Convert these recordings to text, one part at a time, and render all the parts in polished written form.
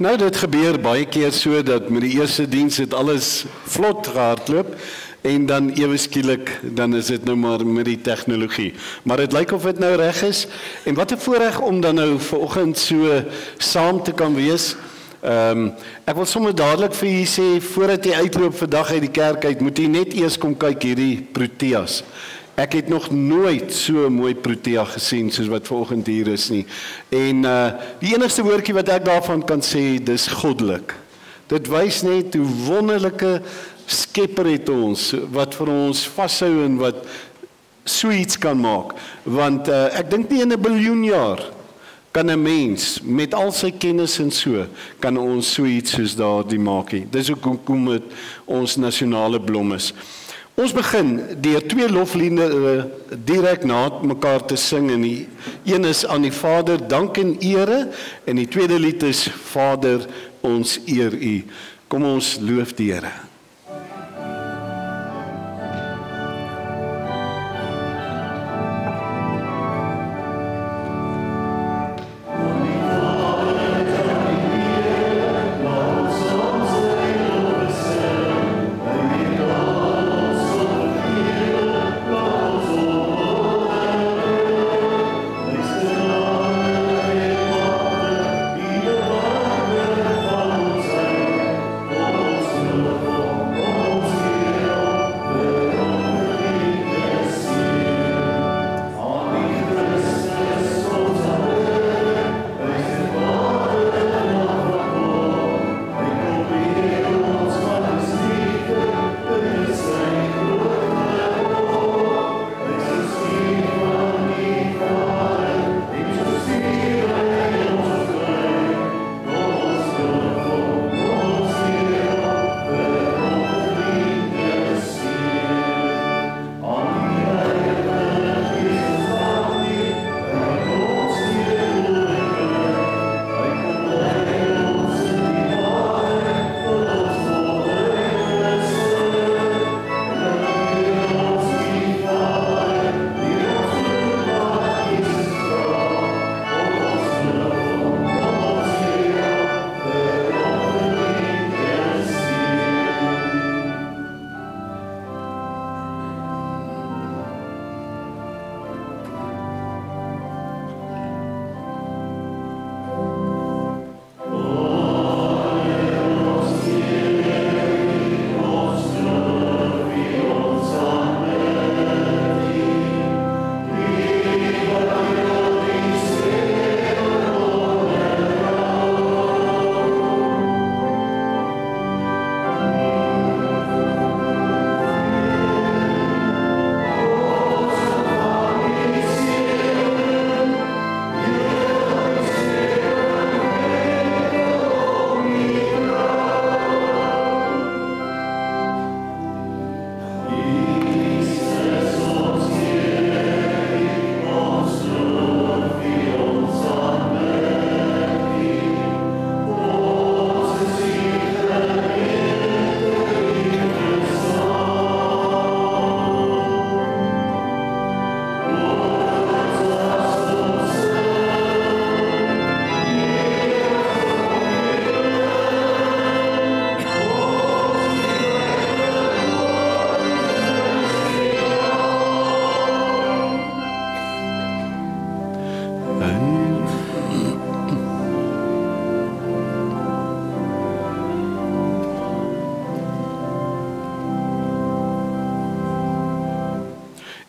Nou, dit gebeur baie keer so dat met die eerste diens het alles vlot gehardloop en dan ewe skielik dan is dit nou maar met die tegnologie. Maar dit lyk of dit nou reg is en wat 'n voorreg om dan nou vanoggend so saam te kan wees. Ek wil sommer dadelik vir u sê voordat jy uitloop vandag uit die kerk uit, moet jy net eers kom kyk hierdie Proteas. Ek het nog nooit so 'n mooi Protea gesien soos wat vanoggend hier is nie. En die enigste woordjie wat ek daarvan kan sê, dis goddelik. Dit wys net hoe wonderlike Skepper het ons wat vir ons vashou en wat so iets kan maak. Want ek dink nie in 'n biljoen jaar kan 'n mens met al sy kennis en so kan ons so iets soos daardie maak nie. Dis hoekom dit ons nasionale blom is. Ons begin deur twee lofliedere direk na mekaar te sing en die een is aan die Vader dank en ere en die tweede lied is Vader ons eer U. Kom ons loof die Here.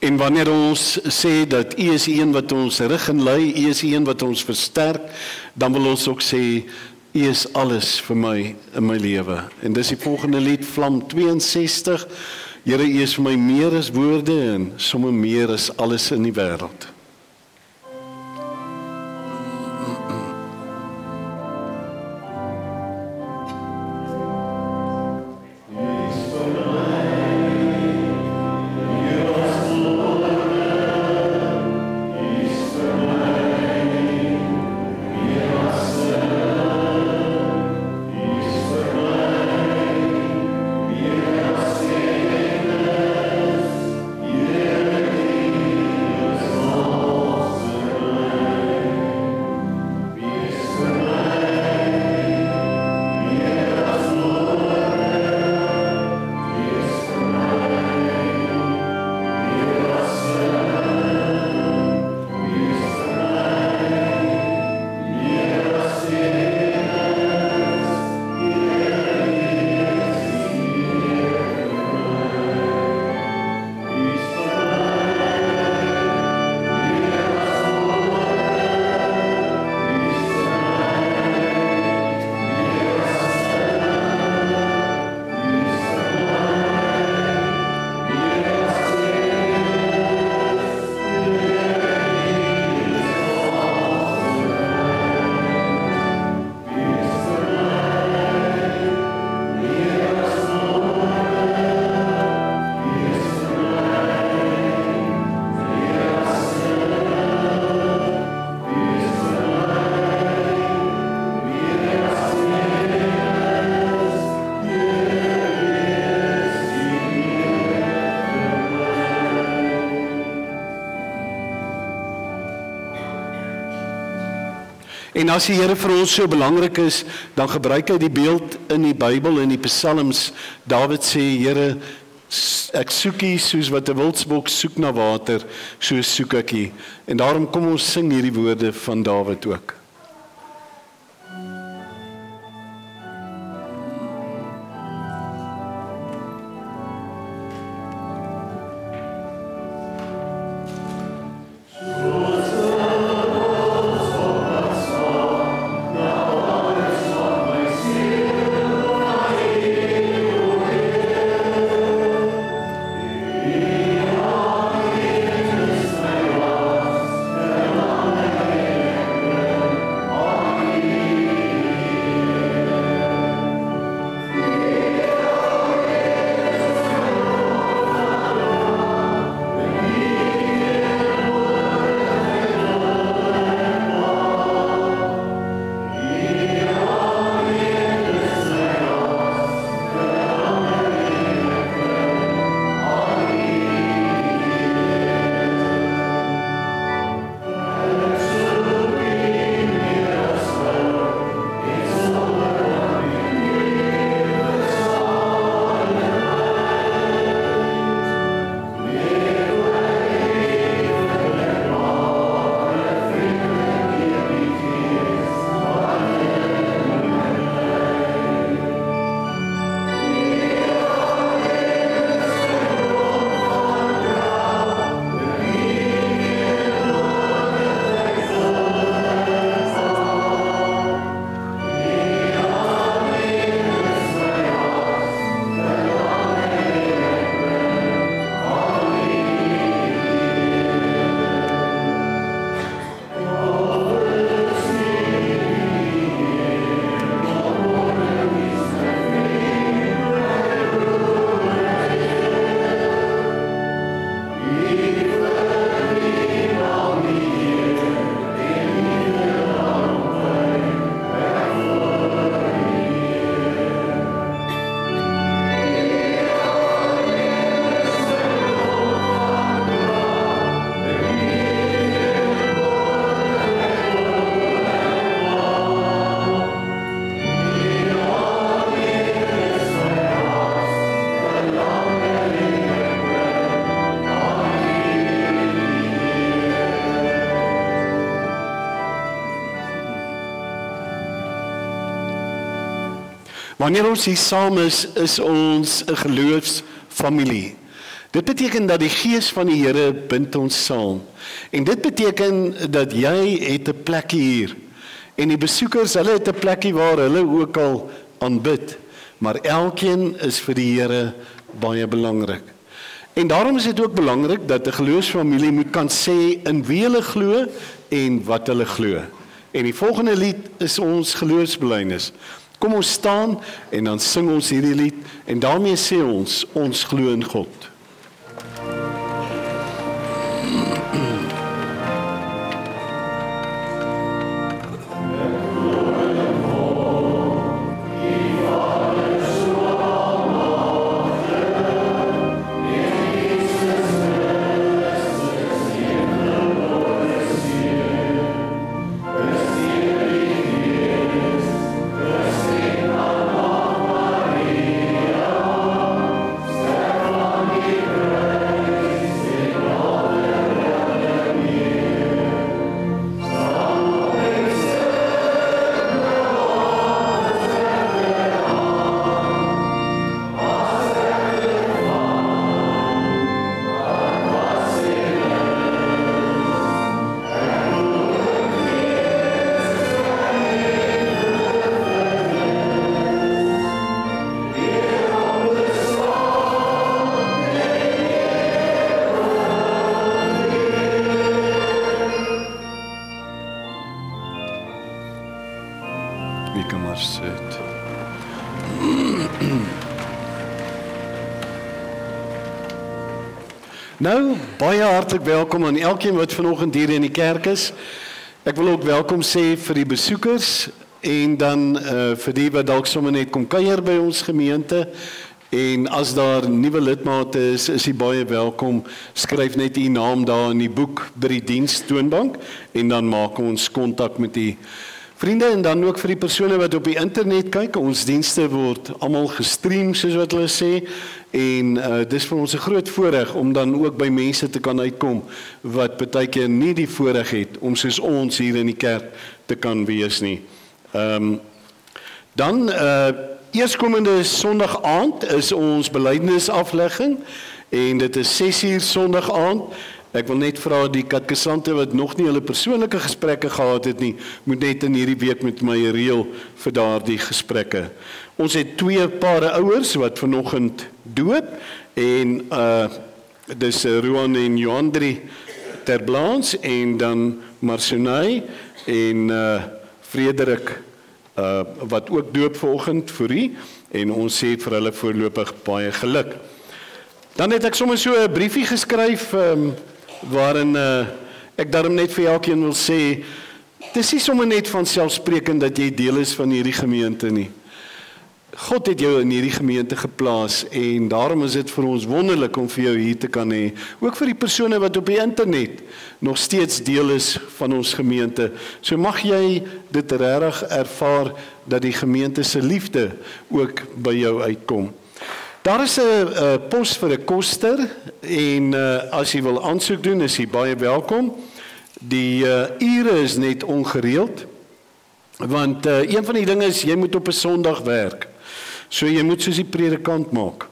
En wanneer ons sê dat U is die een wat ons rig en lei, U is die een wat ons versterk, dan wil ons ook sê U is alles vir my in my lewe. En dis die volgende lied, Vlam 62. Here, U is vir my meer as woorde en sommer meer as alles in die wêreld. Oh En as die Here vir ons so belangrik is, dan gebruik hy die beeld in die Bybel, in die Psalms. Dawid sê, Here, ek soek U soos wat 'n wildsbok soek na water, so soek ek U. En daarom kom ons sing hierdie woorde van Dawid ook. Wanneer ons hier saam is ons 'n geloofsfamilie. Dit beteken dat die Gees van die Here bind ons saam. En dit beteken dat jy het 'n plekkie hier. En die besoekers, hulle het 'n plekkie waar hulle ook al aanbid. Maar elkeen is vir die Here baie belangrik. En daarom is dit ook belangrik dat 'n geloofsfamilie moet kan sê in wie hulle glo en wat hulle glo. En die volgende lied is ons geloofsbelydenis. Kom ons staan en dan sing ons hierdie lied en daarmee sê ons glo in God. Nou, baie hartlik welkom aan elkeen wat vanoggend hier in die kerk is. Ek wil ook welkom sê vir die besoekers en dan vir die wat dalk sommer net kom kuier by ons gemeente. En as daar nuwe lidmate is jy baie welkom. Skryf net u naam daar in die boek by die dienstoonbank en dan maak ons kontak met u. Vriende, en dan ook vir die persone wat op die internet kyk, ons dienste word almal gestream, soos wat hulle sê, en dis vir ons 'n groot voorreg om dan ook by mense te kan uitkom wat baie keer nie die voorreg het om soos ons hier in die kerk te kan wees nie. Dan eerskomende Sondag aand is ons belydenisaflegging en dit is 6:00 Sondag aand. Ek wil net vra die katkesante wat nog nie hulle persoonlike gesprekke gehad het nie, moet net in hierdie week met my reël vir daardie gesprekke. Ons het 2 pare ouers wat vanoggend doop en dis Roan en Joandri Terblanche en dan Marcenay en Frederik wat ook doop vanoggend vir u en ons sê vir hulle voorlopig baie geluk. Dan het ek sommer so 'n briefie geskryf waarin ek daarom net vir elkeen wil sê, dis nie sommer net van selfsprekend dat jy deel is van hierdie gemeente nie. God het jou in hierdie gemeente geplaas en daarom is dit vir ons wonderlik om vir jou hier te kan hê. Ook vir die persone wat op die internet nog steeds deel is van ons gemeente. So mag jy dit regtig ervaar dat die gemeente se liefde ook by jou uitkom. Daar is 'n pos vir 'n koster en as jy wil aansoek doen, is jy baie welkom. Die ure is net ongereeld, want een van die dinge is, jy moet op 'n Sondag werk. So jy moet soos die predikant maak,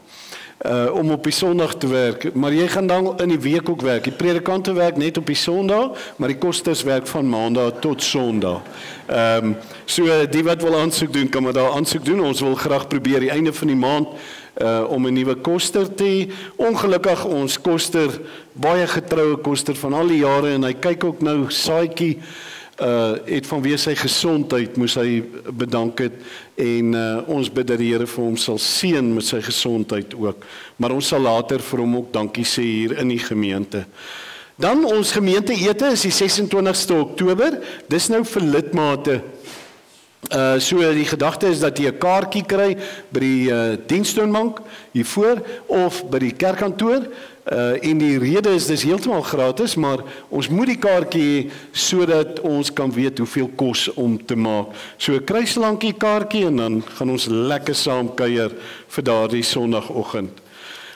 om op die Sondag te werk, maar jy gaan dan in die week ook werk. Die predikante werk net op die Sondag, maar die kosters werk van Maandag tot Sondag. So die wat wil aansoek doen, kan maar daar aansoek doen. Ons wil graag probeer die einde van die maand om 'n nuwe koster te hê. Ongelukkig ons koster, baie getroue koster van al die jare en hy kyk ook nou Saadjie het vanweë sy gesondheid moes hy bedank het en ons bid dat die Here vir hom sal seën met sy gesondheid ook. Maar ons sal later vir hom ook dankie sê hier in die gemeente. Dan ons gemeenteete is die 26ste Oktober. Dis nou vir lidmate. So die gedagte is dat jy 'n kaartjie kry by die dienstoonbank hiervoor of by die kerkkantoor. En die rede is dis heeltemal gratis, maar ons moet die kaartjie hê sodat ons kan weet hoeveel kos om te maak. So 'n kruislankie kaartjie en dan gaan ons lekker saam kuier vir daardie Sondagoggend.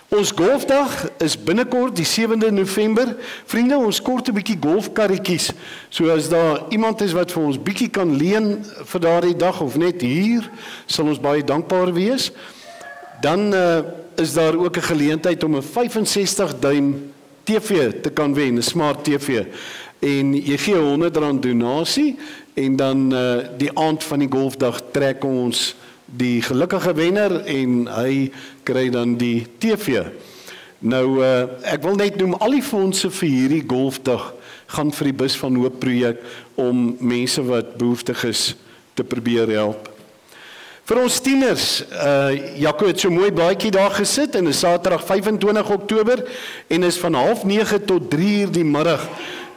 Ons golfdag is binnekort die 7de November. Vriende, ons kort 'n bietjie golfkarretjies. So as daar iemand is wat vir ons bietjie kan leen vir daardie dag of net hier, sal ons baie dankbaar wees. Dan is daar ook 'n geleentheid om 'n 65 duim TV te kan wen, 'n smart TV. En jy gee R100 donasie en dan die aand van die golfdag trek ons die gelukkige wenner en hy kry dan die TV. Nou ek wil net noem al die fondse vir hierdie golfdag gaan vir die Bus van Hoop projek om mense wat behoeftig is te probeer help. Vir ons tieners, Jaco het so mooi baadjie daar gesit en is Saterdag 25 Oktober en is van 8:30 tot 3:00 die middag.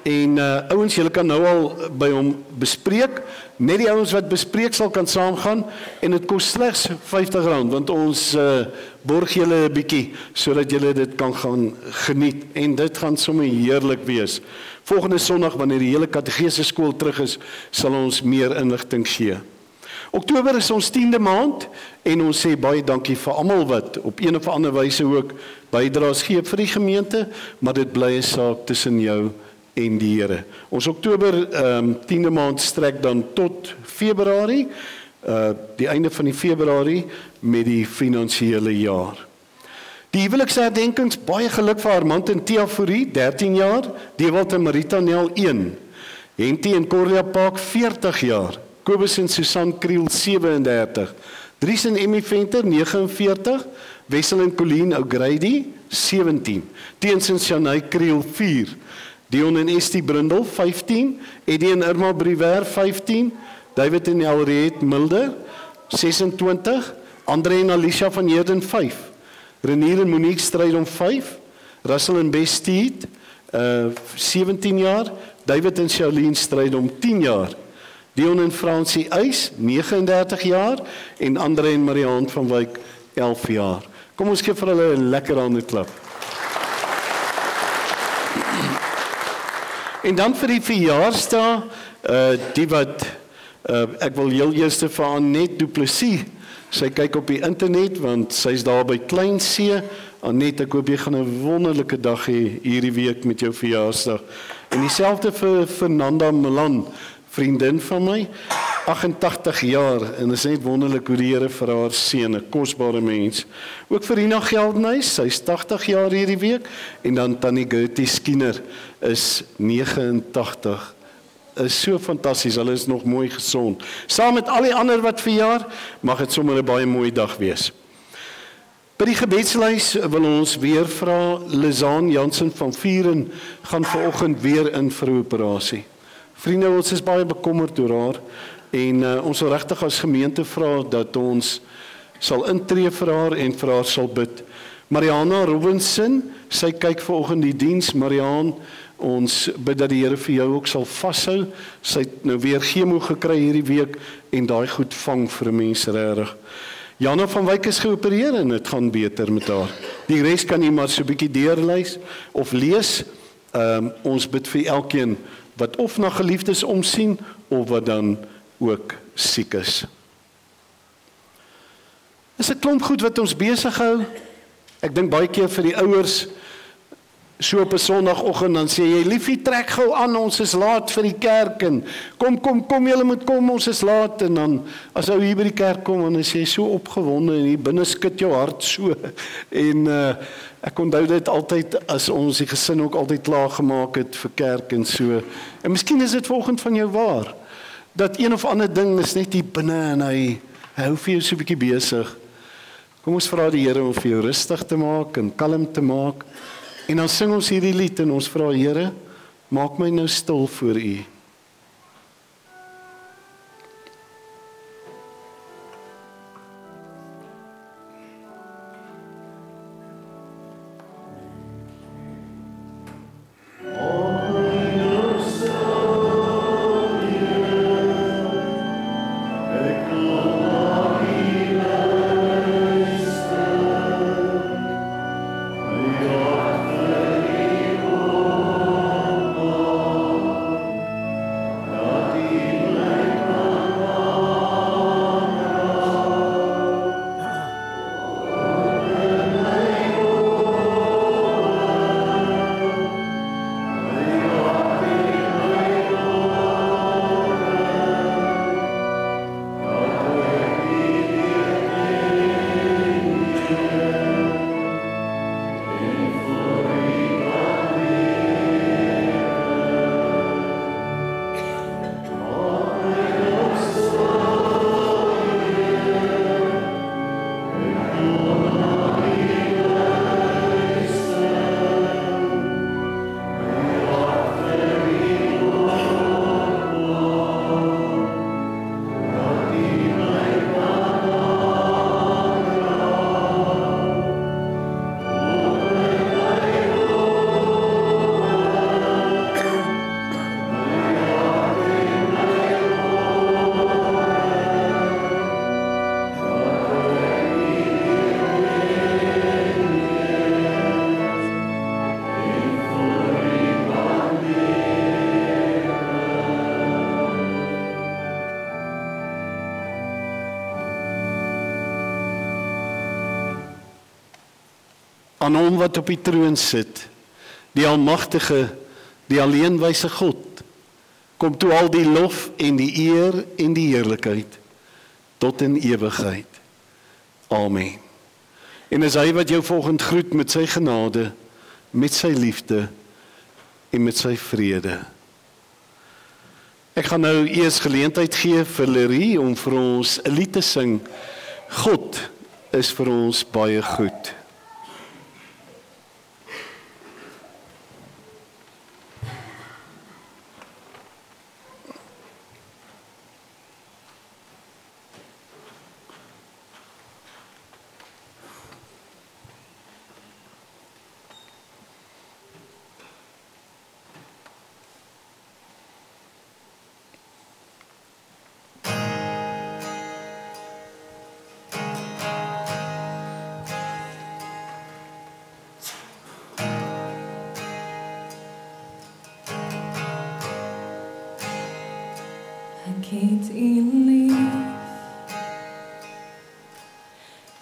En ouens, julle kan nou al by hom bespreek. Net die ouens wat bespreek sal kan saamgaan en dit kos slegs R50 want ons borg julle 'n bietjie sodat julle dit kan gaan geniet en dit gaan sommer heerlik wees. Volgende Sondag wanneer die hele katedese skool terug is, sal ons meer inligting gee. Oktober is ons 10de maand en ons sê baie dankie vir almal wat op een of ander wyse ook bydraes gee vir die gemeente, maar dit bly 'n saak tussen jou en die Here. Ons Oktober 10de maand strek dan tot Februarie, die einde van die Februarie met die finansiële jaar. Die huweliksherdenkings, baie geluk vir Armand en Tia Fourie, 13 jaar, Dewald en Marita Nel 1, Hentie en Corlia Park 40 jaar, Kobus en Susan Kriel 37, Dries en Emmy Venter 49, Wessel en Colleen O'Grady 17, Teens en Shanay Kriel 4, Dion en Estie Brindel 15, Eddie en Irma Briwer 15, David en Elriet Mulder 26, Andre en Alicia van Heerden 5, Renier en Monique Strydom 5, Russell en Bestiet 17 jaar, David en Charlene Strydom 10 jaar, Dion en Francie Eys 39 jaar en Andre en Mariaan van Wyk 11 jaar. Kom ons gee vir hulle 'n lekker hande klap. En dan vir die verjaarsdae, die wat Ek wil heel eers vir Annette Du Plessis. Sy kyk op die internet want sy's daar by Kleinsee. Annette, ek hoop jy gaan 'n wonderlike dag hê hierdie week met jou verjaarsdag. En dieselfde vir Fernanda Milan, vriendin van my, 88 jaar, en dit is net wonderlik hoe die Here vir haar seën, 'n kosbare mens. Ook vir Rina Geldenhuys, sy's 80 jaar hierdie week, en dan Tannie Gertie Skinner is 89. Is so fantasties, hulle is nog mooi gesond. Saam met al die ander wat verjaar, mag dit sommer 'n baie mooi dag wees. By die gebedslys wil ons weer vra, Lizaan Jansen van Vuren gaan vanoggend weer in vir 'n operasie. Vriende, ons is baie bekommerd oor haar en ons wil regtig as gemeente vra dat ons sal intree vir haar en vir haar sal bid. Mariana Robinson, sy kyk vanoggend die diens. Mariaan, ons bid dat die Here vir jou ook sal vashou. Sy het nou weer chemo gekry hierdie week en daai goed vang vir 'n mens regtig. Jana van Wyk is geopereer en dit gaan beter met haar. Die res kan jy maar so 'n bietjie deurlees of lees. Ons bid vir elkeen wat of na geliefdes omsien of wat dan ook siek is. Is 'n klomp goed wat ons besig hou. Ek dink baie keer vir die ouers, so op 'n Sondagoggend dan sê jy, liefie, trek gou aan, ons is laat vir die kerk en kom, julle moet kom, ons is laat. En dan as ou hier by die kerk kom, dan is jy so opgewonde en hier binne skud jou hart so. En ek onthou dit altyd as ons die gesin ook altyd klaar gemaak het vir kerk en so. En miskien is dit vanoggend van jou waar, dat een of ander ding is net hier binne en hy hou vir jou so 'n bietjie besig. Kom ons vra die Here om vir jou rustig te maak en kalm te maak. En dan sing ons hierdie lied en ons vra, Here, maak my nou stil voor U. Aan hom wat op die troon sit, die almagtige, die alleenwyse God, kom toe al die lof en die eer en die heerlikheid tot in ewigheid. Amen. En is hy wat jou volgend groet met sy genade, met sy liefde en met sy vrede. Ek gaan nou eers geleentheid gee vir Lerie om vir ons 'n lied te sing. God is vir ons baie goed. het U lief.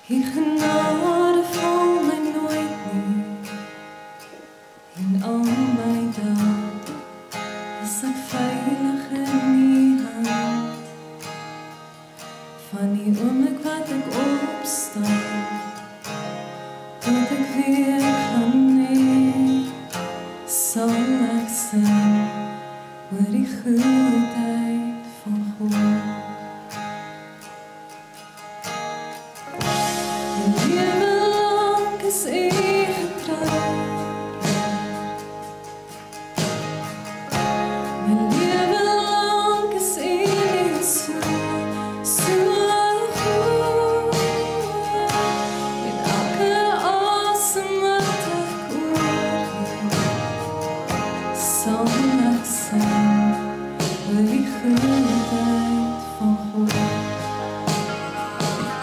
U genade val my nooit nie. En al my dae is ek veilig in U hand. Van die oomblik wat ek opstaan, tot ek weer gaan neer, sal ek sing oor die goedheid van God. My lewe lang is U getrou. My lewe lang is U net so goed. Met elke asem wat ek oorneem, sal ek sing oor die goedheid van God.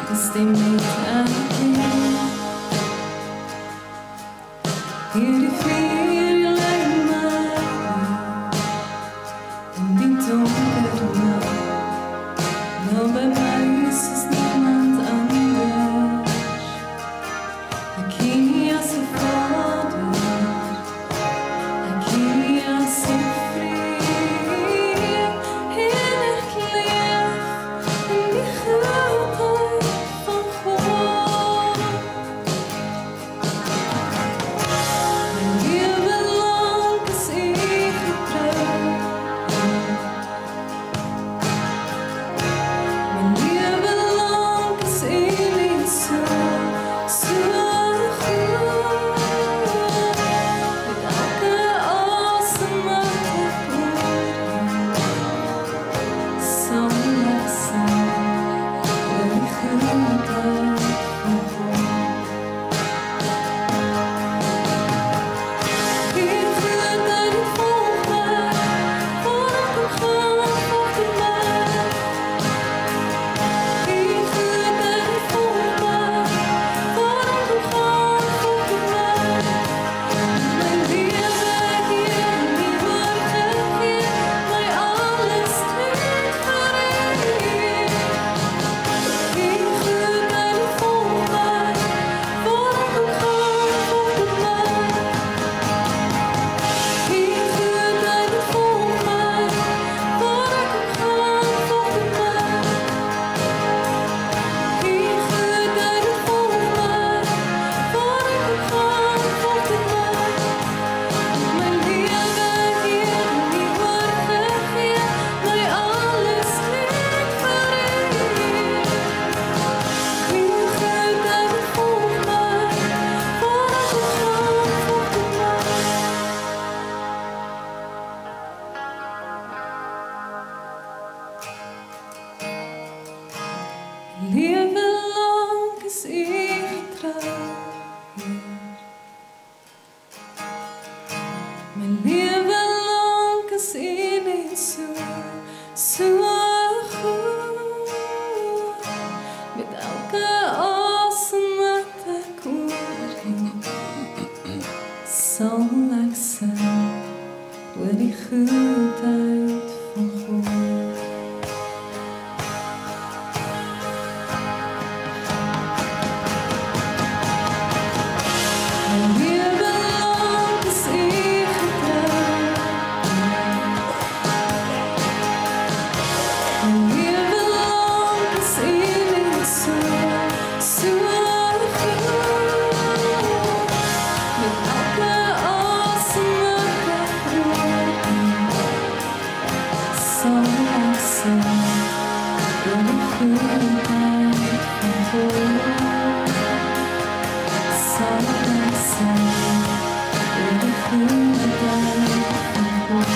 Die stem net aan hierdie vuur lei my in die donker nag. Nou by my is niemand anders. Ek ken U as 'n Vader, ek ken U as 'n vriend, en ek leef in die goedheid van God. My lewe lang is U getrou. My lewe lang is U net so goed. Met elke asem wat ek oorneem, sal ek sing oor die goedheid van God. U goedheid volg my, waar ek ook gaan, volg U my. U goedheid volg my, waar ek ook gaan, volg U my. My lewe hier in U oorgegee, my alles net vir U. U goedheid volg my, waar ek ook gaan, volg U my. U goedheid volg my, waar ek ook gaan, volg U my. U goedheid volg my, waar ek ook gaan, volg U my. My lewe hier in U oorgegee, my alles net vir U. U goedheid volg my, waar ek ook gaan, volg U my. Lewe lang is U getrou, Heer. My lewe lang is U net so goed. Met elke asem wat ek oorneem, sal ek sing oor die goedheid van God. My lewe lang is U getrou. My lewe lang is U net so goed. Met elke asem wat ek oorneem, sal ek sing oor die goedheid van God. Sal ek sing oor die goedheid van God.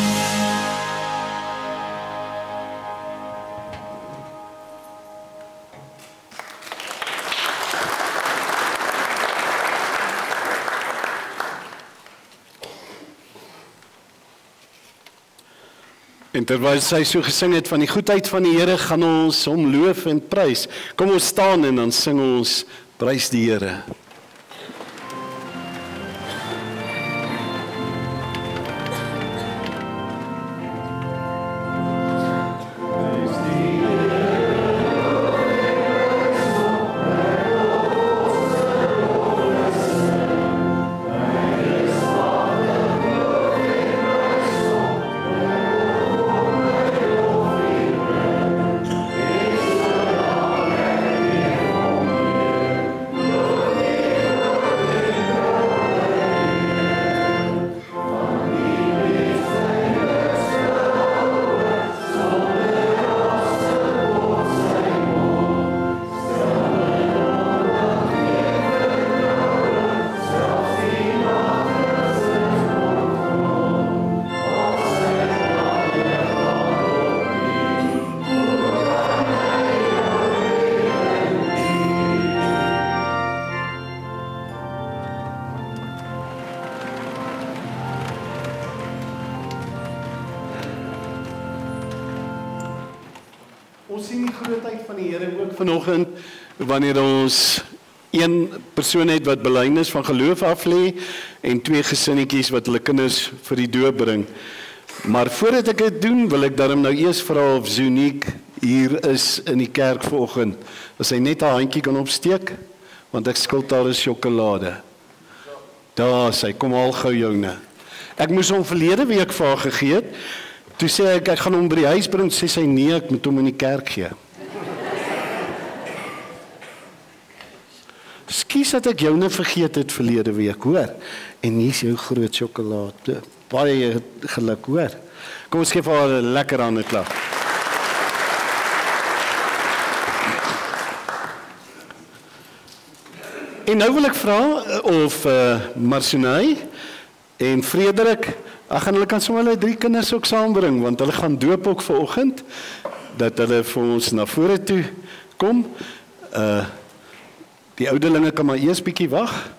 En terwyl sy so gesing het van die goedheid van die Here, gaan ons hom loof en prys. Kom ons staan en dan sing ons prys die Here. Prys ons sien die grootheid van die Here ook vanoggend wanneer ons een persoon het wat belydenis van geloof af lê en twee gesinnetjies wat hulle kinders vir die doop bring. Maar voordat ek dit doen, wil ek daarom nou eers vra of Zuniek hier is in die kerk vanoggend. As hy net 'n handjie kan opsteek, want ek skuld haar 'n sjokolade. Daar sê, kom al gou joune. Ek moes hom verlede week vir haar gegee het. Toe sê ek gaan hom by die huis bring, sê sy nee, ek moet hom in die kerk gee. Skus dat ek joune vergeet het verlede week, hoor. En hier is jou groot sjokolade. Baie geluk, hoor. Kom ons gee vir haar 'n lekker hande klap. En nou wil ek vra of Marcinay en Frederik, hulle kan sommer hulle 3 kinders ook saambring, want hulle gaan doop ook vanoggend, dat hulle vir ons na vore toe kom. Die ouderlinge kan maar eers bietjie wag,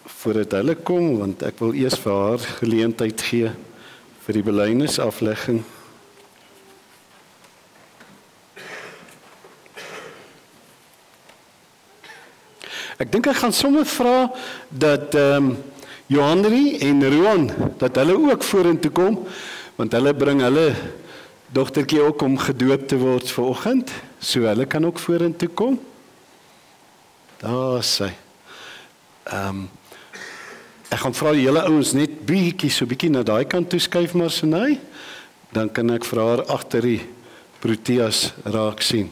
voordat hulle kom, want ek wil eers vir haar geleentheid gee vir die belydenisaflegging. Ek dink ek gaan sommer vra dat Johanri en Roan, dat hulle ook vorentoe kom, want hulle bring hulle dogtertjie ook om gedoop te word vanoggend, so hulle kan ook vorentoe kom. Daar sy. Ek gaan vra die hele ouens net bietjie na daai kant toe skuif, Marcinay, dan kan ek vir haar agter die proteas raak sien.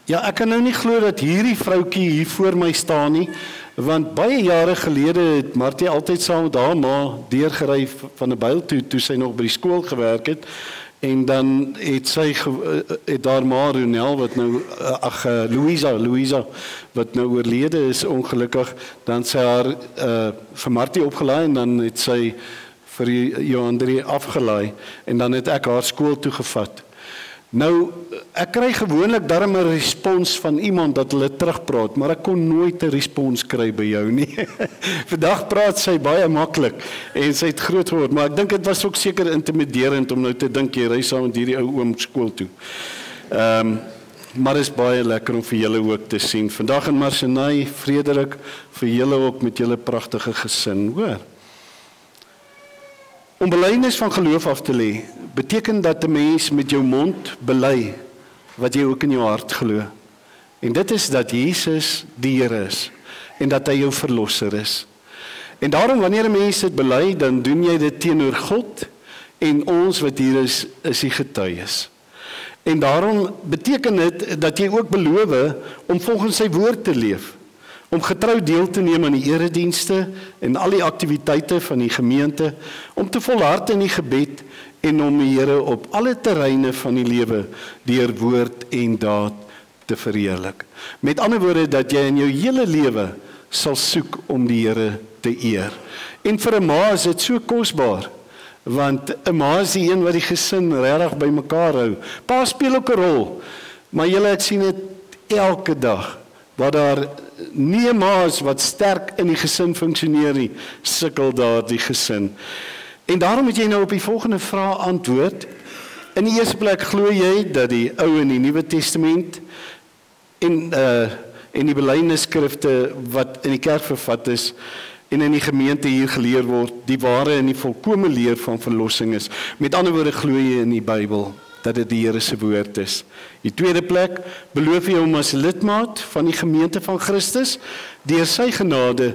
Ja, ek kan nou nie glo dat hierdie vroutjie hier voor my staan nie, want baie jare gelede het Martie altyd saam met haar ma deurgery van 'n byl toe sy nog by die skool gewerk het, en dan het haar ma Ronel wat nou Louisa wat nou oorlede is ongelukkig, dan sy haar vir Martie opgelaai en dan het sy vir Johanri afgelaai en dan het ek haar skool toe gevat. Nou, ek kry gewoonlik darm 'n respons van iemand dat hulle terugpraat, maar ek kon nooit 'n respons kry by jou nie. Vandag praat sy baie maklik en sy het groot geword, maar ek dink dit was ook seker intimiderend om nou te dink jy ry saam met hierdie ou oom skool toe. Maar is baie lekker om vir julle ook te sien. Vandag in Marcinay, Frederik, vir julle ook met julle pragtige gesin, hoor. Om belydenis van geloof af te lê, beteken dat 'n mens met jou mond bely wat jy ook in jou hart glo. En dit is dat Jesus die Here is en dat hy jou verlosser is. En daarom wanneer 'n mens dit bely, dan doen jy dit teenoor God en ons wat hier is die getuies. En daarom beteken dit dat jy ook beloof om volgens sy woord te leef, om getrou deel te neem aan die eredienste en al die aktiwiteite van die gemeente, om te volhard in die gebed en om die Here op alle terreine van die lewe deur woord en daad te verheerlik. Met ander woorde, dat jy in jou hele lewe sal soek om die Here te eer. En vir 'n ma is dit so kosbaar, want 'n ma is die een wat die gesin regtig bymekaar hou. Pa speel ook 'n rol, maar julle het sien dit elke dag, waar daar nie ma's wat sterk in die gesin funksioneer nie, sukkel daar die gesin. En daarom moet jy nou op die volgende vraag antwoord. In die eerste plek, glo jy dat die Ou en die Nuwe Testament en die belydenisskrifte wat in die kerk vervat is en in die gemeente hier geleer word, die ware en die volkome leer van verlossing is? Met ander woorde, glo jy in die Bybel dat dit die Here se woord is? Die tweede plek, beloof jy om as lidmaat van die gemeente van Christus deur sy genade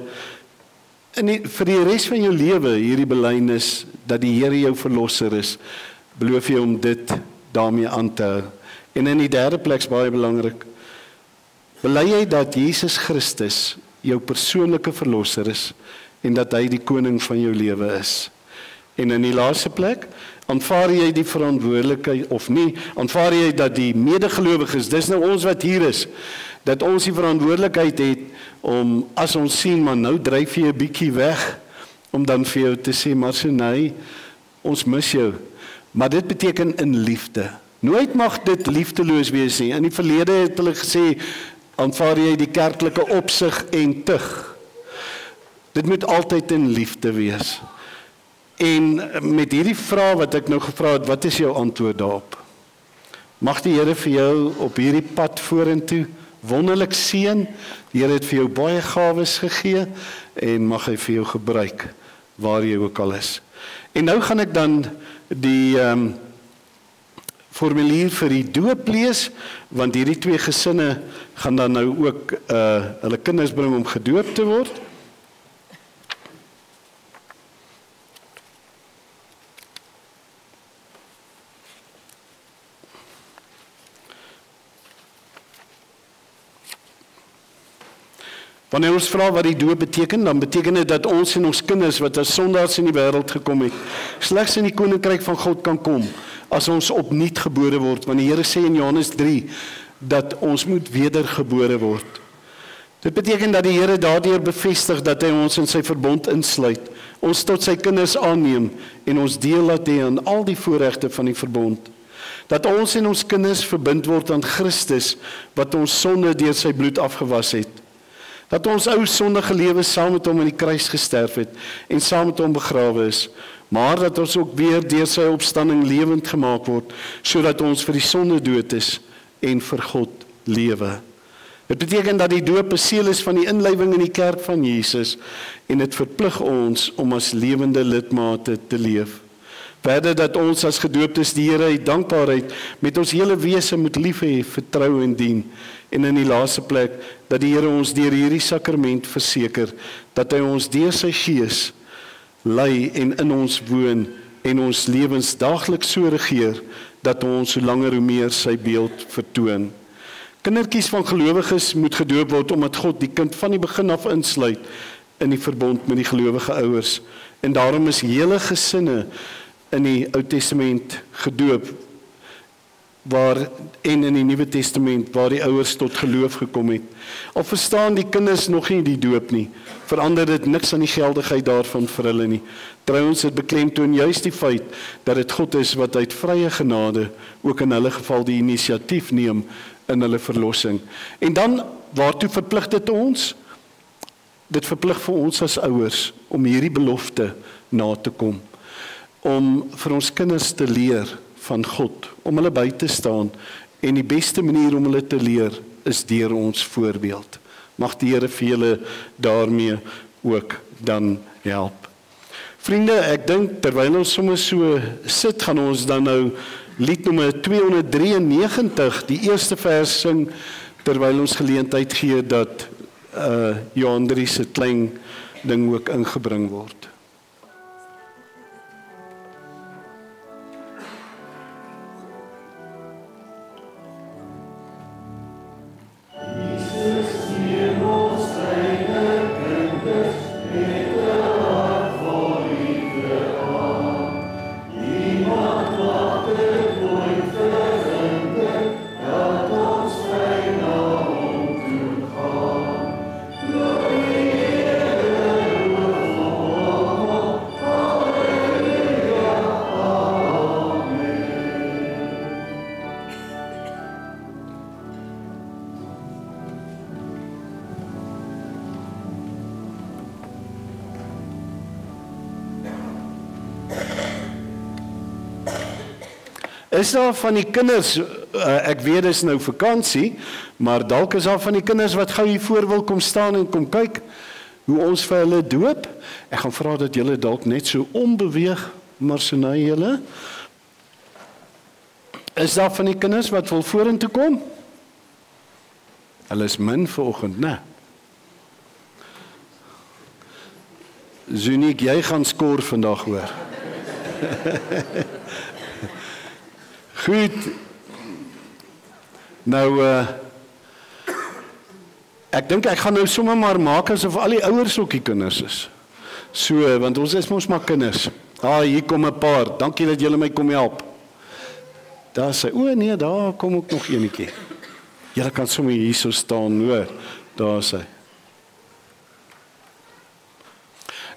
vir die res van jou lewe hierdie belydenis dat die Here jou verlosser is, beloof jy om dit daarmee aan te hou? En in die derde plek is baie belangrik, bely jy dat Jesus Christus jou persoonlike verlosser is en dat hy die koning van jou lewe is? En in die laaste plek, aanvaar jy die verantwoordelikheid of nie? Aanvaar jy dat die medegelowiges, dis nou ons wat hier is, dat ons die verantwoordelikheid het om, as ons sien, maar nou dryf jy 'n bietjie weg, om dan vir jou te sê, Marcinay, ons mis jou. Maar dit beteken in liefde. Nooit mag dit liefdeloos wees nie. In die verlede het hulle gesê, aanvaar jy die kerklike opsig en tug. Dit moet altyd in liefde wees. En met hierdie vraag wat ek nou gevra het, wat is jou antwoord daarop? Mag die Here vir jou op hierdie pad vorentoe wonderlik seën. Die Here het vir jou baie gawes gegee en mag hy vir jou gebruik waar jy ook al is. En nou gaan ek dan die formulier vir die doop lees, want hierdie twee gesinne gaan dan nou ook hulle kinders bring om gedoop te word. Wanneer ons vra wat die doop beteken, dan beteken dit dat ons en ons kinders wat as sondaars in die wêreld gekom het, slegs in die koninkryk van God kan kom as ons opnuut gebore word. Want die Here sê in Johannes 3 dat ons moet wedergebore word. Dit beteken dat die Here daardeur bevestig dat hy ons in sy verbond insluit, ons tot sy kinders aanneem en ons deel laat hê aan al die voorregte van die verbond. Dat ons en ons kinders verbind word aan Christus wat ons sonde deur sy bloed afgewas het. Dat ons ou sondige lewe saam met hom aan die kruis gesterf het en saam met hom begrawe is, maar dat ons ook weer deur sy opstanding lewend gemaak word, sodat ons vir die sonde dood is en vir God lewe. Dit beteken dat die doop 'n seël is van die inlywing in die kerk van Jesus en dit verplig ons om as lewende lidmate te leef. Verder dat ons as gedooptes die Here uit dankbaarheid met ons hele wese moet lief hê, vertrou en dien. En in die laaste plek dat die Here ons deur hierdie sakrament verseker dat hy ons deur sy Gees lei en in ons woon en ons lewens daagliks so regeer dat ons hoe langer hoe meer sy beeld vertoon. Kindertjies van gelowiges moet gedoop word omdat God die kind van die begin af insluit in die verbond met die gelowige ouers. En daarom is hele gesinne in die Ou Testament gedoop en in die Nuwe Testament waar die ouers tot geloof gekom het. Al verstaan die kinders nog nie die doop nie, verander dit niks aan die geldigheid daarvan vir hulle nie. Trouwens, dit beklemtoon juist die feit dat dit God is wat uit vrye genade ook in hulle geval die inisiatief neem in hulle verlossing. En dan, waartoe verplig dit ons? Dit verplig vir ons as ouers om hierdie belofte na te kom. Om vir ons kinders te leer van God, om hulle by te staan, en die beste manier om hulle te leer, is deur ons voorbeeld. Mag die Here vir julle daarmee ook dan help. Vriende, ek dink, terwyl ons sommer so sit, gaan ons dan nou liednommer 293, die eerste vers sing, terwyl ons geleentheid gee dat Johan 3 se klein ding ook ingebring word. Is daar van die kinders, ek weet dis nou vakansie, maar dalk is daar van die kinders wat gou hier voor wil kom staan en kom kyk hoe ons vir hulle doop. Ek gaan vra dat julle dalk net so onbeweeg, maar so na julle. Is daar van die kinders wat wil vorentoe kom? Hulle is min vanoggend, né? Zuniek, jy gaan skoor vandag hoor. Goed, nou, ek dink ek gaan nou sommer maar maak asof al die ouers ook die kinders is. So, want ons is mos maar kinders. Hier kom 'n paar, dankie dat julle my kom help. Daar sê, nee, daar kom ook nog eenetjie. Julle kan sommer hier so staan, hoor, daar sê.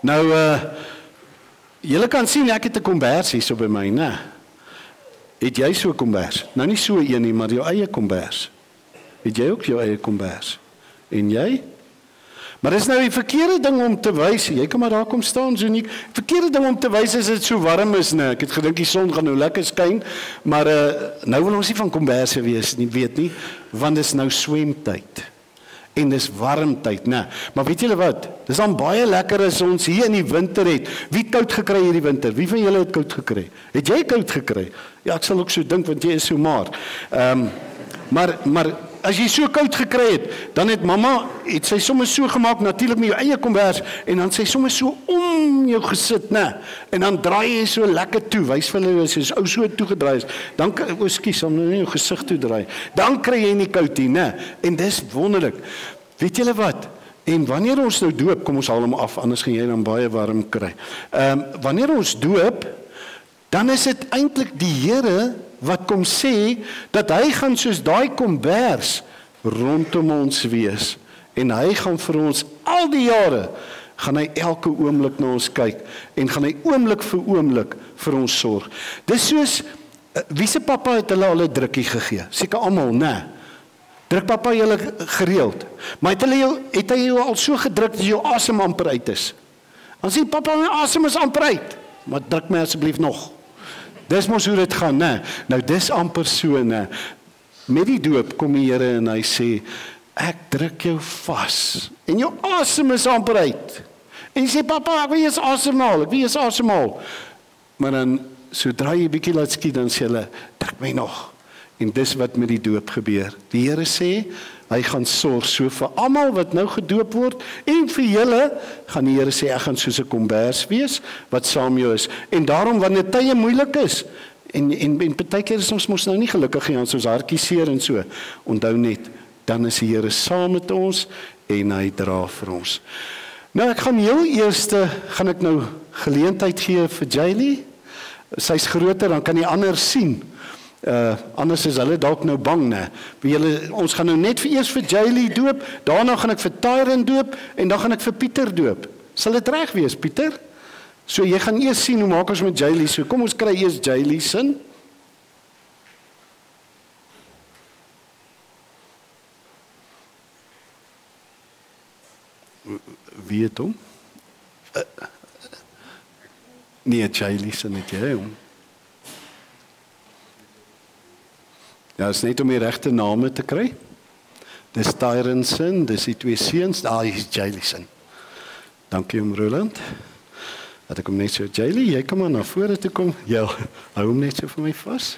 Nou, julle kan sien, ek het 'n kombers hier so by my, né? Het jy so 'n kombers? Nou nie so een nie, maar jou eie kombers. Het jy ook jou eie kombers? En jy? Maar dis nou die verkeerde ding om te wys. Jy kan maar daar kom staan, so nie. Verkeerde ding om te wys is dit so warm is, nee. Ek het gedink die son gaan nou lekker skyn, maar nou wil ons nie van komberse wees nie, weet nie, want dis nou swemtyd. En dis warm tyd, nee. Maar weet julle wat? Dis dan baie lekker as ons hier in die winter het. Wie het koud gekry hierdie winter? Wie van julle het koud gekry? Het jy koud gekry? Ja, ek sal ook so dink want jy is so maar. Maar as jy so koud gekry het, dan het mamma, het sy soms so gemaak, natuurlik met jou eie kombers, en dan sy soms so om jou gesit, né? En dan draai jy so lekker toe, wys vir hulle, as jy so toegedraai is, dan, ekskuus, dan nou nie jou gesig toe draai, dan kry jy nie koud nie, né? En dis wonderlik. Weet julle wat? En wanneer ons nou doop, kom ons haal hom af, anders gaan jy dan baie warm kry. Wanneer ons doop, dan is dit eintlik die Here wat kom sê, dat hy gaan soos daai kombers rondom ons wees, en hy gaan vir ons al die jare, gaan hy elke oomblik na ons kyk, en gaan hy oomblik vir oomblik vir ons sorg. Dis soos, wie se pappa het hulle al 'n drukkie gegee? Seker almal, né? Druk pappa julle gereeld, maar het hy jou al so gedruk dat jou asem amper uit is? Dan sê pappa, my asem is amper uit, maar druk my asseblief nog. Dis mos hoe dit gaan, né? Nou dis amper so, né? Met die doop kom die Here en hy sê, ek druk jou vas, en jou asem is amper uit. En jy sê, papa, ek wil eers asemhaal, maar dan, sodra jy bietjie laat skiet, dan sê hulle, druk my nog. En dis wat met die doop gebeur. Die Here sê, hy gaan sorg so vir almal wat nou gedoop word, en vir julle gaan die Here sê, ek gaan soos 'n kombers wees, wat saam jou is. En daarom, wanneer tye moeilik is, en partykeer is ons mos nou nie gelukkig nie, ons hartjies seer en so, onthou net, dan is die Here saam met ons, en hy dra vir ons. Nou, ek gaan heel eerste, gaan ek nou geleentheid gee vir Jaylee, sy's groter, dan kan die ander sien, anders is hulle dalk nou bang, né? Ons gaan nou net eers vir Jaylee doop, daarna gaan ek vir Tyron doop, en dan gaan ek vir Pieter doop. Sal dit reg wees, Pieter? So jy gaan eers sien hoe maak ons met Jaylee, so kom ons kry eers Jaylee sin. Wie het hom? Nee, Jaylee sin het jy hom. Ja, is net om die regte name te kry. Dis Tyron sin, dis die twee seuns, is Jaylee sin. Dankie om Roland. Dat ek hom net so, Jaylee, jy kan maar na vore toe kom. Ja, hou hom net so vir my vas.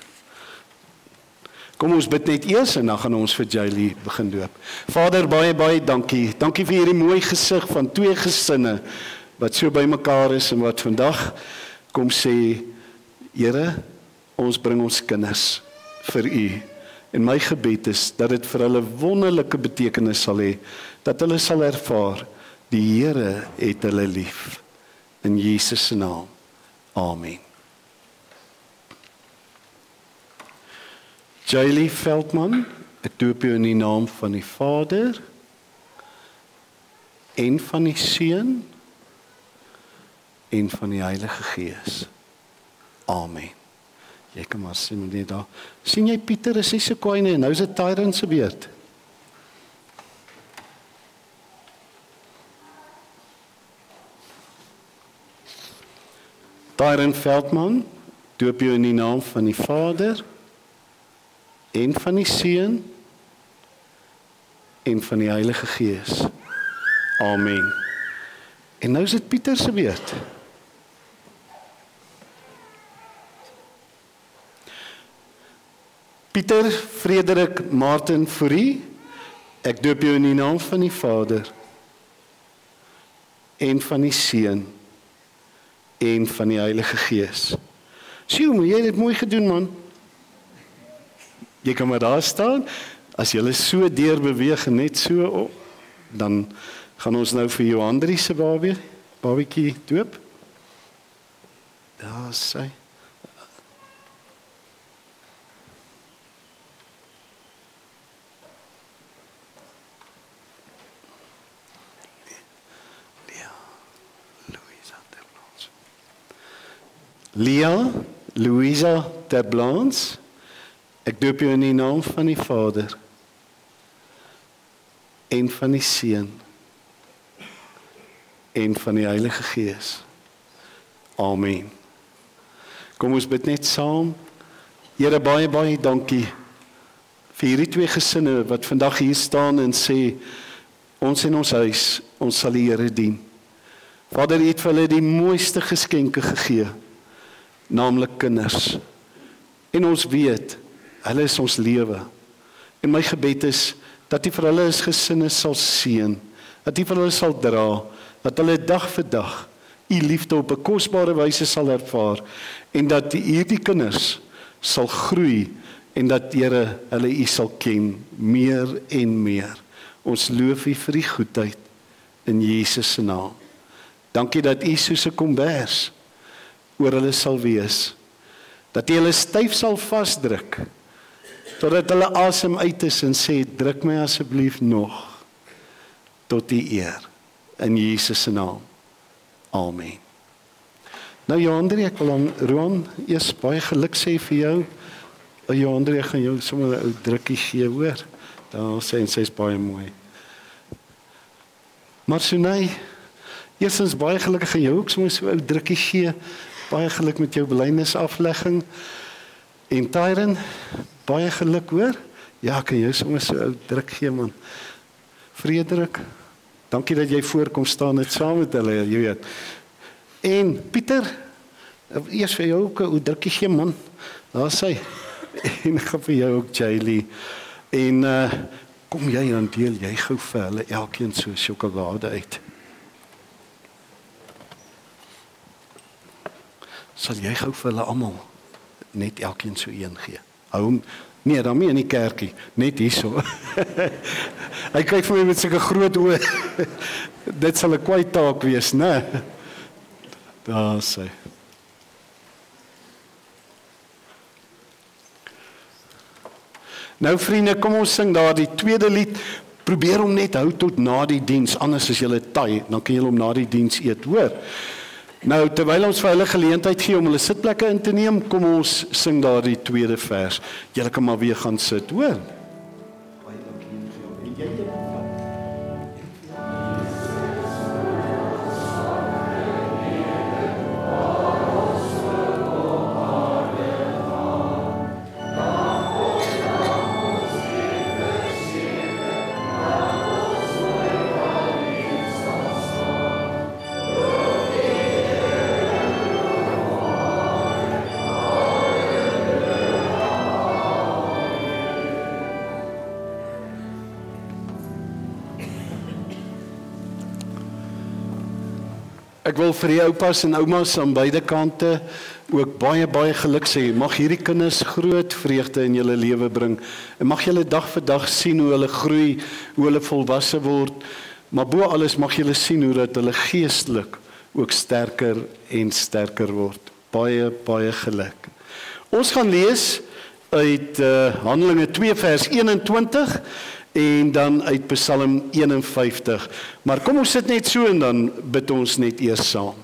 Kom ons bid net eers en dan gaan ons vir Jaylee begin doop. Vader, baie, baie dankie. Dankie vir hierdie mooi gesig van twee gesinne wat so by mekaar is en wat vandag kom sê, Here, ons bring ons kinders vir U. En my gebed is dat dit vir hulle wonderlike betekenis sal hê, dat hulle sal ervaar, die Here het hulle lief. In Jesus se naam. Amen. Jaylee Veldman, ek doop jou in die naam van die Vader en van die Seun en van die Heilige Gees. Amen. Jy kan maar sien net daar. Sien jy Pieter is nie so kwaai nie, nou is dit Tyron se beurt. Tyron Veldman, doop jou in die naam van die Vader en van die Seun en van die Heilige Gees. Amen. En nou is dit Pieter se beurt. Pieter Frederik Martin Fourie, ek doop jou in die naam van die Vader en van die Seun en van die Heilige Gees. Sjoe, maar jy het dit mooi gedoen, man. Jy kan maar daar staan, as jy so deurbeweeg en net so op, dan gaan ons nou vir jou Andrie se babietjie doop. Daar is sy. Lia Louisa Terblans, ek doop jou in die naam van die Vader en van die Seun en van die Heilige Gees. Amen. Kom ons bid net saam. Here, baie, baie dankie vir hierdie twee gesinne wat vandag hier staan en sê, ons in ons huis, ons sal die Here dien. Vader, U het vir hulle die mooiste geskenke gegee, naamlik kinders. En ons weet, hulle is ons lewe. En my gebed is, dat U vir hulle as gesinne sal seën, dat U vir hulle sal dra, dat hulle dag vir dag U liefde op 'n kosbare wyse sal ervaar, en dat hierdie kinders sal groei, en dat Here hulle U sal ken, meer en meer. Ons loof U vir die goedheid, in Jesus se naam. Dankie dat U soos 'n kombers oor hulle sal wees, dat U hulle styf sal vasdruk, totdat hulle asem uit is en sê, druk my asseblief nog, tot die eer, in Jesus se naam. Amen. Nou Johan-André, ek wil aan Roan eers baie geluk sê vir jou. Johan-André, ek gaan jou sommer 'n ou drukkie gee, hoor. Daar sê en sy is baie mooi. Maar Sunay, eerstens baie gelukkig aan jou ook sommer so 'n ou drukkie gee. Baie geluk met jou belydenisaflegging. En Tyron, baie geluk, hoor. Ja, ek kan jou sommer so 'n ou druk gee, man. Frederik, dankie dat jy voorkom staan het saam met hulle, jy weet. En Pieter, eers vir jou ook 'n ou drukkie gee, man. Daar sê. En ek gaan vir jou ook, Jaylee. En kom jy dan deel jy gou vir hulle elkeen so sjokolade uit. Sal jy gou vir hulle almal net elkeen so een gee? Hou hom, nee, daarmee in die kerkie, net hierso. Hy kyk vir my met sulke groot oë. Dit sal 'n kwaai taak wees, né? Daar sê. Nou vriende, kom ons sing daar die tweede lied. Probeer hom net hou tot na die diens, anders as jy taai, dan kan jy hom na die diens eet, hoor. Nou, terwyl ons vir hulle geleentheid gee om hulle sitplekke in te neem, kom ons sing daar die tweede vers. Julle kan maar weer gaan sit, hoor. Ek wil vir die oupas en oumas aan beide kante ook baie, baie geluk sê. Mag hierdie kinders groot vreugde in julle lewe bring. En mag julle dag vir dag sien hoe hulle groei, hoe hulle volwasse word. Maar bo alles mag julle sien hoe dat hulle geestelik ook sterker en sterker word. Baie, baie geluk. Ons gaan lees uit Handelinge 2 vers 21 en dan uit Psalm 51. Maar kom ons sit net so en dan bid ons net eers saam.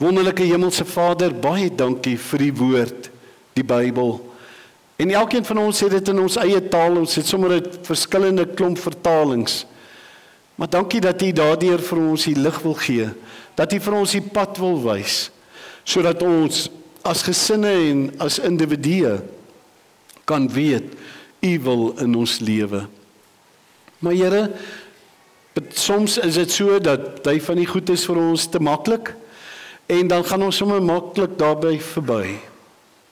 Wonderlike Hemelse Vader, baie dankie vir die woord, die Bybel. En elkeen van ons het dit in ons eie taal, ons het sommer 'n verskillende klomp vertalings. Maar dankie dat U daardeur vir ons die lig wil gee, dat U vir ons die pad wil wys, sodat ons as gesinne en as individue kan weet U wil in ons lewe. Maar Here, soms is dit so dat hy van die goed is vir ons te maklik en dan gaan ons sommer maklik daarby verby.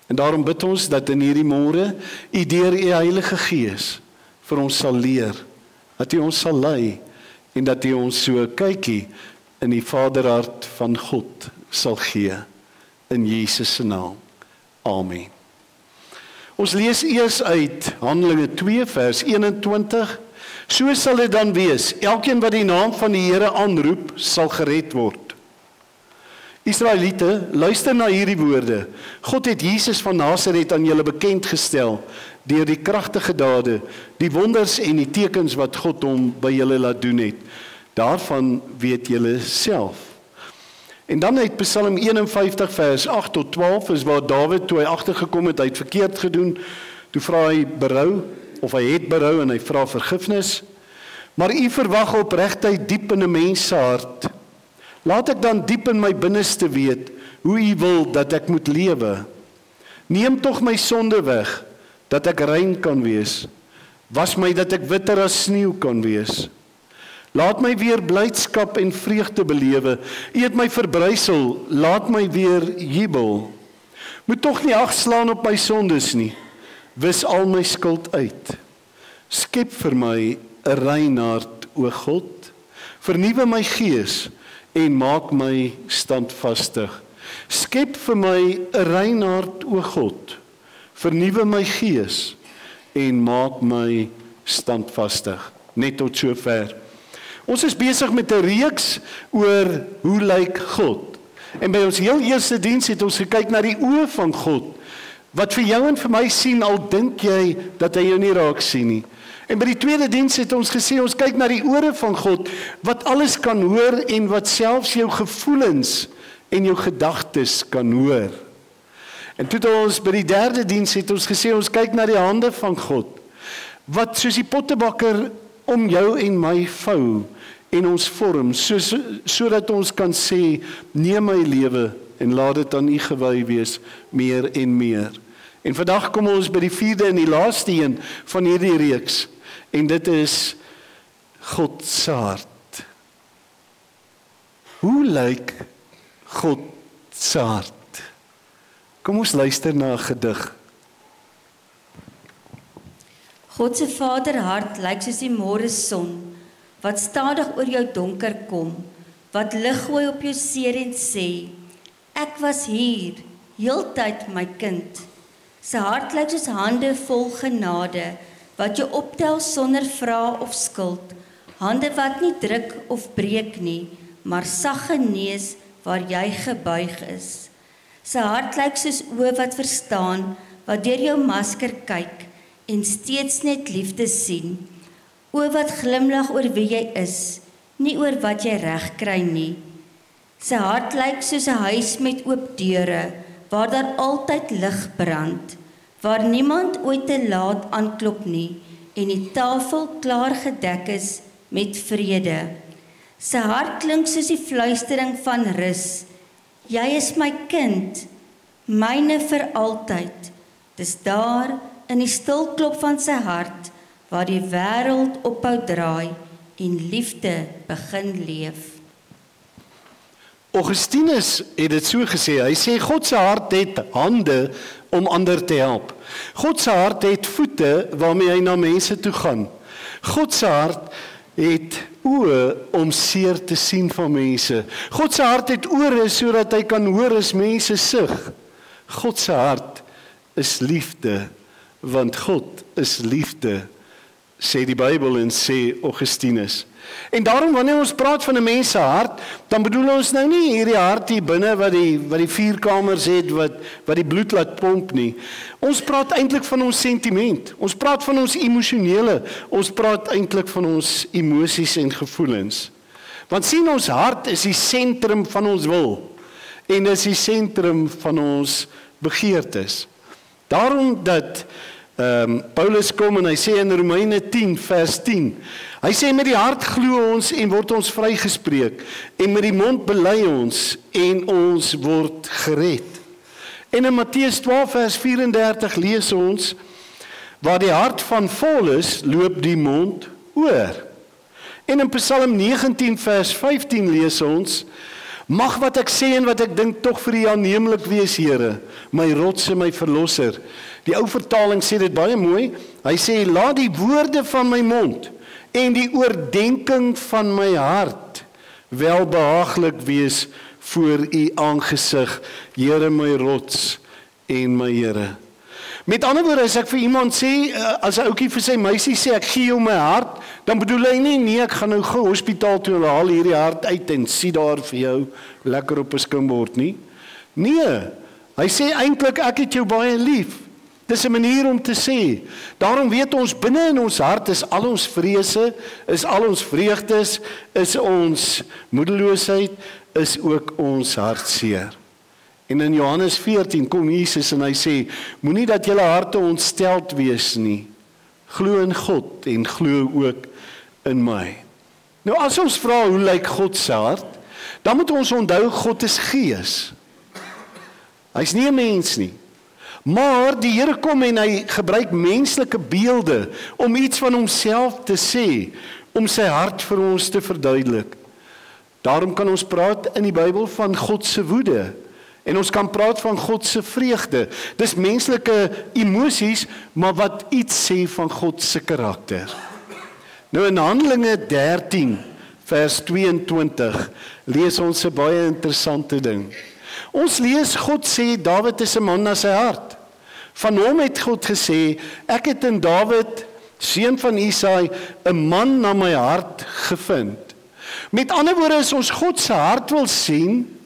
En daarom bid ons dat in hierdie môre U deur U Heilige Gees vir ons sal leer, dat U ons sal lei en dat U ons so 'n kykie in die Vaderhart van God sal gee. In Jesus se naam. Amen. Ons lees eers uit Handelinge 2 vers 21. So sal dit dan wees, elkeen wat die naam van die Here aanroep, sal gered word. Israeliete, luister na hierdie woorde. God het Jesus van Nasaret aan julle bekend gestel deur die kragtige dade, die wonders en die tekens wat God hom by julle laat doen het. Daarvan weet julle self. En dan uit Psalm 51 vers 8 tot 12 is waar Dawid toe hy agtergekom het, hy het verkeerd gedoen, toe vra hy berou, of hy het berou en hy vra vergifnis. Maar U verwag opregtheid diep in 'n mens se hart. Laat ek dan diep in my binneste weet hoe U wil dat ek moet lewe. Neem tog my sonde weg, dat ek rein kan wees. Was my dat ek witter as sneeu kan wees. Laat my weer blydskap en vreugde belewe. U het my verbrysel, laat my weer jubel. Moet tog nie ag slaan op my sondes nie. Wis al my skuld uit. Skep vir my 'n rein hart, o God. Vernuwe my gees en maak my standvastig. Skep vir my 'n rein hart, o God. Vernuwe my gees en maak my standvastig. Net tot sover. Ons is besig met 'n reeks oor hoe lyk God. En by ons heel eerste diens het ons gekyk na die oë van God. Wat vir jou en vir my sien, al dink jy dat hy jou nie raak sien nie. En by die tweede diens het ons gesê, ons kyk na die ore van God, wat alles kan hoor en wat selfs jou gevoelens en jou gedagtes kan hoor. En toe ons by die derde diens het ons gesê, ons kyk na die hande van God, wat soos die pottebakker om jou en my vou en ons vorm, sodat ons kan sê, neem my lewe en laat dit aan U gewy wees, meer en meer. En vandag kom ons by die vierde en die laaste een van hierdie reeks, en dit is God se hart. Hoe lyk God se hart? Kom ons luister na 'n gedig. God se vaderhart lyk soos die môre son, wat stadig oor jou donker kom, wat lig gooi op jou seer en sê, ek was hier, heeltyd my kind. Sy hart lyk soos hande vol genade, wat jou optel sonder vrae of skuld, hande wat nie druk of breek nie, maar sag genees waar jy gebuig is. Sy hart lyk soos oë wat verstaan, wat deur jou masker kyk, en steeds net liefde sien. O wat glimlag oor wie jy is, nie oor wat jy reg kry nie. Sy hart lyk soos 'n huis met oop deure, waar daar altyd lig brand, waar niemand ooit te laat aanklop nie, en die tafel klaar gedek is met vrede. Sy hart klink soos die fluistering van rus, jy is my kind, myne vir altyd. Dis daar in die stil klop van sy hart, waar die wêreld ophou draai en liefde begin leef. Augustinus het dit so gesê, hy sê God se hart het hande om ander te help. God se hart het voete waarmee hy na mense toe gaan. God se hart het oë om seer te sien van mense. God se hart het ore sodat hy kan hoor as mense sug. God se hart is liefde, want God is liefde, sê die Bybel en sê Augustinus. En daarom wanneer ons praat van 'n mens se hart, dan bedoel ons nou nie hierdie hart hier binne wat die vierkamers het wat die bloed laat pomp nie. Ons praat eintlik van ons sentiment. Ons praat van ons emosionele. Ons praat eintlik van ons emosies en gevoelens. Want sien, ons hart is die sentrum van ons wil en is die sentrum van ons begeertes. Daarom dat Paulus kom en hy sê in Romeine 10 vers 10, hy sê met die hart glo ons en word ons vrygespreek en met die mond bely ons en ons word gered. En in Matteus 12 vers 34 lees ons, waar die hart van vol is, loop die mond oor. En in Psalm 19 vers 15 lees ons, mag wat ek sê en wat ek dink tog vir U aanneemlik wees, Here, my rots en my verlosser. Die ou vertaling sê dit baie mooi. Hy sê, laat die woorde van my mond en die oordenking van my hart welbehaaglik wees voor U aangesig, Here my rots en my Here. Met ander woorde, as ek vir iemand sê, as 'n ouetjie vir sy meisie sê, ek gee jou my hart, dan bedoel hy nie, nee, ek gaan nou gou hospitaal toe, haal hierdie hart uit en sien daar vir jou, lekker op 'n skimbord nie. Nee, hy sê eintlik, ek het jou baie lief. Dis 'n manier om te sê. Daarom weet ons, binne in ons hart is al ons vrese, is al ons vreugdes, is ons moedeloosheid, is ook ons hartseer. En in Johannes 14 kom Jesus en hy sê, moenie dat julle harte ontsteld wees nie. Glo in God en glo ook in my. Nou as ons vra hoe lyk God se hart, dan moet ons onthou God is gees. Hy's nie 'n mens nie. Maar die Here kom en hy gebruik menslike beelde om iets van homself te sê, om sy hart vir ons te verduidelik. Daarom kan ons praat in die Bybel van God se woede en ons kan praat van God se vreugde. Dis menslike emosies, maar wat iets sê van God se karakter. Nou in Handelinge 13 vers 22 lees ons 'n baie interessante ding. Ons lees God sê Dawid is 'n man na sy hart. Van hom het God gesê, ek het in Dawid, seun van Isaai, 'n man na my hart gevind. Met ander woorde, as ons God se hart wil sien,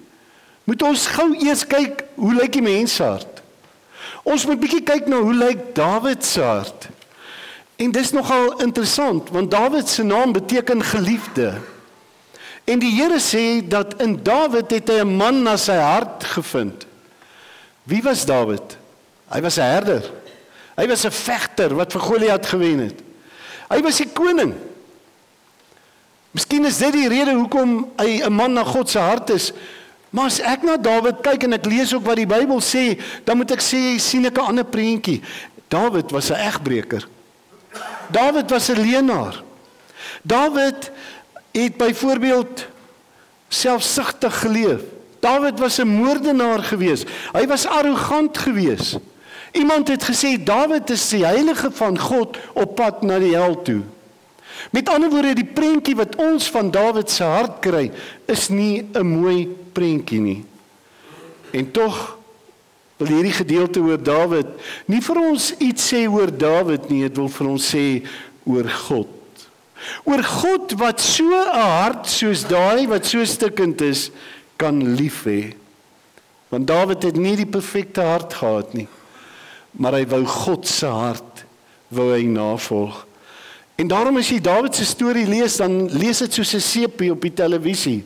moet ons gou eers kyk, hoe lyk die mens se hart? Ons moet bietjie kyk na hoe lyk Dawid se hart. En dis nogal interessant, want Dawid se naam beteken geliefde. En die Here sê dat in Dawid het hy 'n man na sy hart gevind. Wie was Dawid? Hy was 'n herder. Hy was 'n vegter wat vir Goliat gewen het. Hy was die koning. Miskien is dit die rede hoekom hy 'n man na God se hart is. Maar as ek na Dawid kyk en ek lees ook wat die Bybel sê, dan moet ek sê, sien ek 'n ander prentjie. Dawid was 'n egbreker. Dawid was 'n leienaar. Dawid het byvoorbeeld selfsugtig geleef. Dawid was 'n moordenaar gewees. Hy was arrogant gewees. Iemand het gesê Dawid is die heilige van God op pad na die hel toe. Met ander woorde, die prentjie wat ons van Dawid se hart kry, is nie 'n mooi prentjie nie. En tog wil hierdie gedeelte oor Dawid nie vir ons iets sê oor Dawid nie, dit wil vir ons sê oor God. Oor God wat so 'n hart soos daai wat so stikkend is, kan lief hê. Want Dawid het nie die perfekte hart gehad nie, maar hy wou God se hart, wou hy navolg. En daarom as jy Dawid se storie lees, dan lees dit soos 'n seepie op die televisie.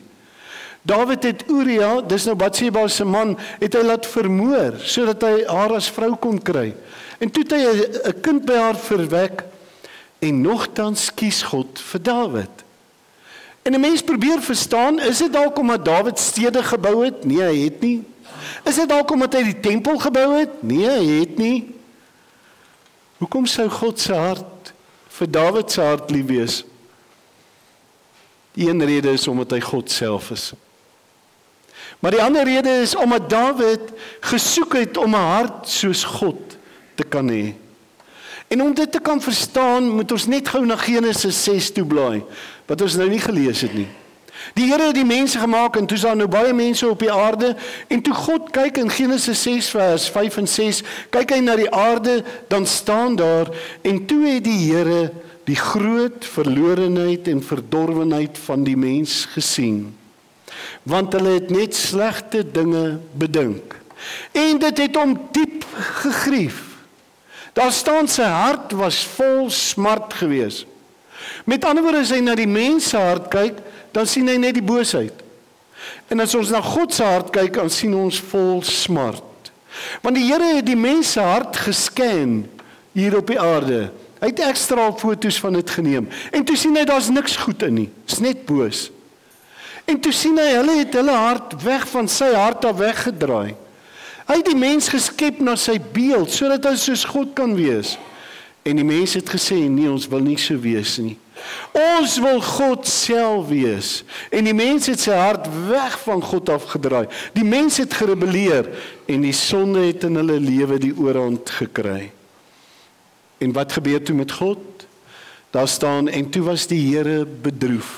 Dawid het Uria, dis nou Batseba se man, het hy laat vermoor, sodat hy haar as vrou kon kry. En toe het hy 'n kind by haar verwek, en nogtans kies God vir Dawid. En 'n mens probeer verstaan, is dit dalk omdat Dawid stede gebou het? Nee, hy het nie. Is dit dalk omdat hy die tempel gebou het? Nee, hy het nie. Hoekom sou God se hart vir Dawid se hart lief wees? Die een rede is omdat hy God self is. Maar die ander rede is omdat Dawid gesoek het om 'n hart soos God te kan hê. En om dit te kan verstaan, moet ons net gou na Genesis 6 toe blaai, wat ons nou nie gelees het nie. Die Here het die mense gemaak en toe is daar nou baie mense op die aarde en toe God kyk in Genesis 6 vers 5 en 6, kyk hy na die aarde, dan staan daar en toe het die Here die groot verlorenheid en verdorwenheid van die mens gesien. Want hulle het net slegte dinge bedink. En dit het hom diep gegrief. Daar staan sy hart was vol smart gewees. Met ander woorde, as hy na die mens se hart kyk, dan sien hy net die boosheid. En as ons na God se hart kyk, dan sien ons vol smart. Want die Here het die mens se hart gescan hier op die aarde. Hy het ekstra foto's van dit geneem. En toe sien hy daar's niks goed in nie. Dit's net boos. En toe sien hy hulle het hulle hart weg van sy hart af weggedraai. Hy het die mens geskep na sy beeld, sodat hy soos God kan wees. En die mens het gesê, nee, ons wil nie so wees nie. Ons wil God self wees. En die mens het sy hart weg van God afgedraai. Die mens het gerebelleer en die sonde het in hulle lewe die oorhand gekry. En wat gebeur toe met God? Daar staan, en toe was die Here bedroef.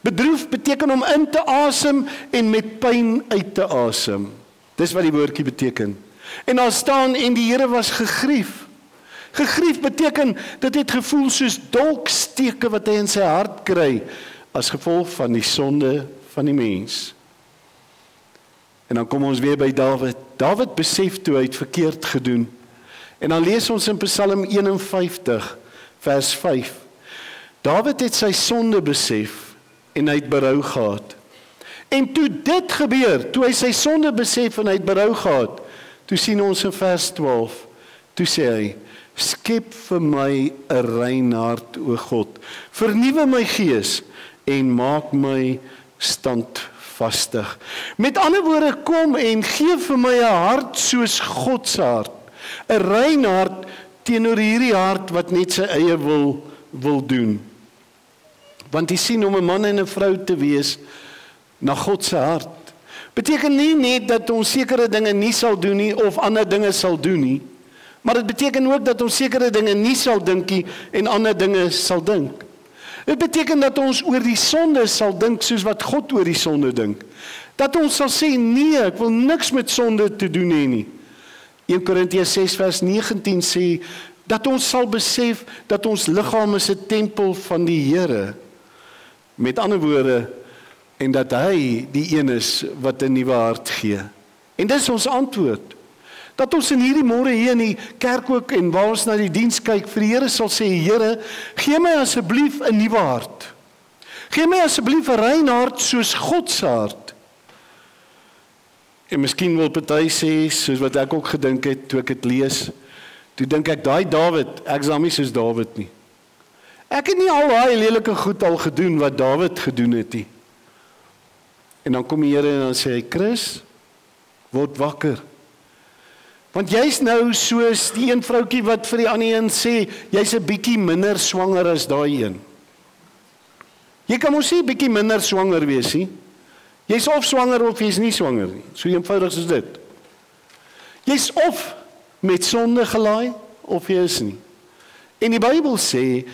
Bedroef beteken om in te asem en met pyn uit te asem. Dis wat die woordjie beteken. En daar staan, en die Here was gegrief. Gegrief beteken, dit het gevoel soos dolksteke wat hy in sy hart kry, as gevolg van die sonde van die mens. En dan kom ons weer by Dawid. Dawid besef toe hy het verkeerd gedoen. En dan lees ons in Psalm 51, vers 5. Dawid het sy sonde besef, en hy het berou gehad. En toe dit gebeur, toe hy sy sonde besef en hy het berou gehad, toe sien ons in vers 12, toe sê hy, Skep vir my 'n rein hart, o God. Vernuwe my gees en maak my standvastig. Met ander woorde, kom en gee vir my 'n hart soos God se hart. 'n Rein hart teenoor hierdie hart wat net sy eie wil doen. Want jy sien, om 'n man en 'n vrou te wees na God se hart, beteken nie net dat ons sekere dinge nie sal doen nie of ander dinge sal doen nie, maar dit beteken ook dat ons sekere dinge nie sal dink nie en ander dinge sal dink. Dit beteken dat ons oor die sonde sal dink soos wat God oor die sonde dink. Dat ons sal sê, nee, ek wil niks met sonde te doen hê nie. 1 Korintiërs 6 vers 19 sê, dat ons sal besef dat ons liggaam is 'n tempel van die Here. Met ander woorde, en dat hy die een is wat 'n nuwe hart gee. En dis ons antwoord. Dat ons in hierdie môre hier in die kerk ook en waar ons na die diens kyk, vir die Here sal sê, Here, gee my asseblief 'n nuwe hart. Gee my asseblief 'n rein hart soos God se hart. En miskien wil party sê, soos wat ek ook gedink het toe ek dit lees, toe dink ek, daai Dawid, ek is nie soos Dawid nie. Ek het nie al daai lelike goed al gedoen wat Dawid gedoen het nie. En dan kom die Here en dan sê hy, Chris, word wakker. Want jy's nou soos die een vroutjie wat vir die ander een sê, jy's 'n bietjie minder swanger as daai een. Jy kan mos nie bietjie minder swanger wees nie. Jy's of swanger of jy's nie swanger nie. So eenvoudig is dit. Jy's of met sonde gelaai of jy is nie. En die Bybel sê,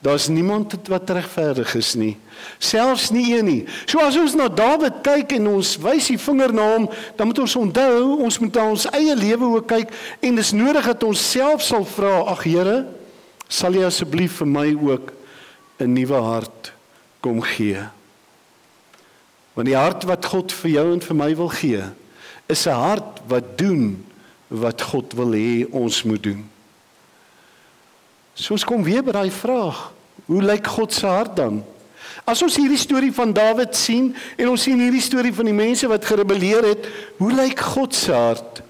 daar's niemand wat regverdig is nie. Selfs nie een nie. So as ons na Dawid kyk en ons wys die vinger na hom, dan moet ons onthou, ons moet na ons eie lewe ook kyk en dis nodig dat ons self sal vra, ag Here, sal jy asseblief vir my ook 'n nuwe hart kom gee? Want die hart wat God vir jou en vir my wil gee, is 'n hart wat doen wat God wil hê ons moet doen. So ons kom weer by daai vraag, hoe lyk God se hart dan? As ons hierdie storie van Dawid sien, en ons sien hierdie storie van die mense wat gerebelleer het, hoe lyk God se hart?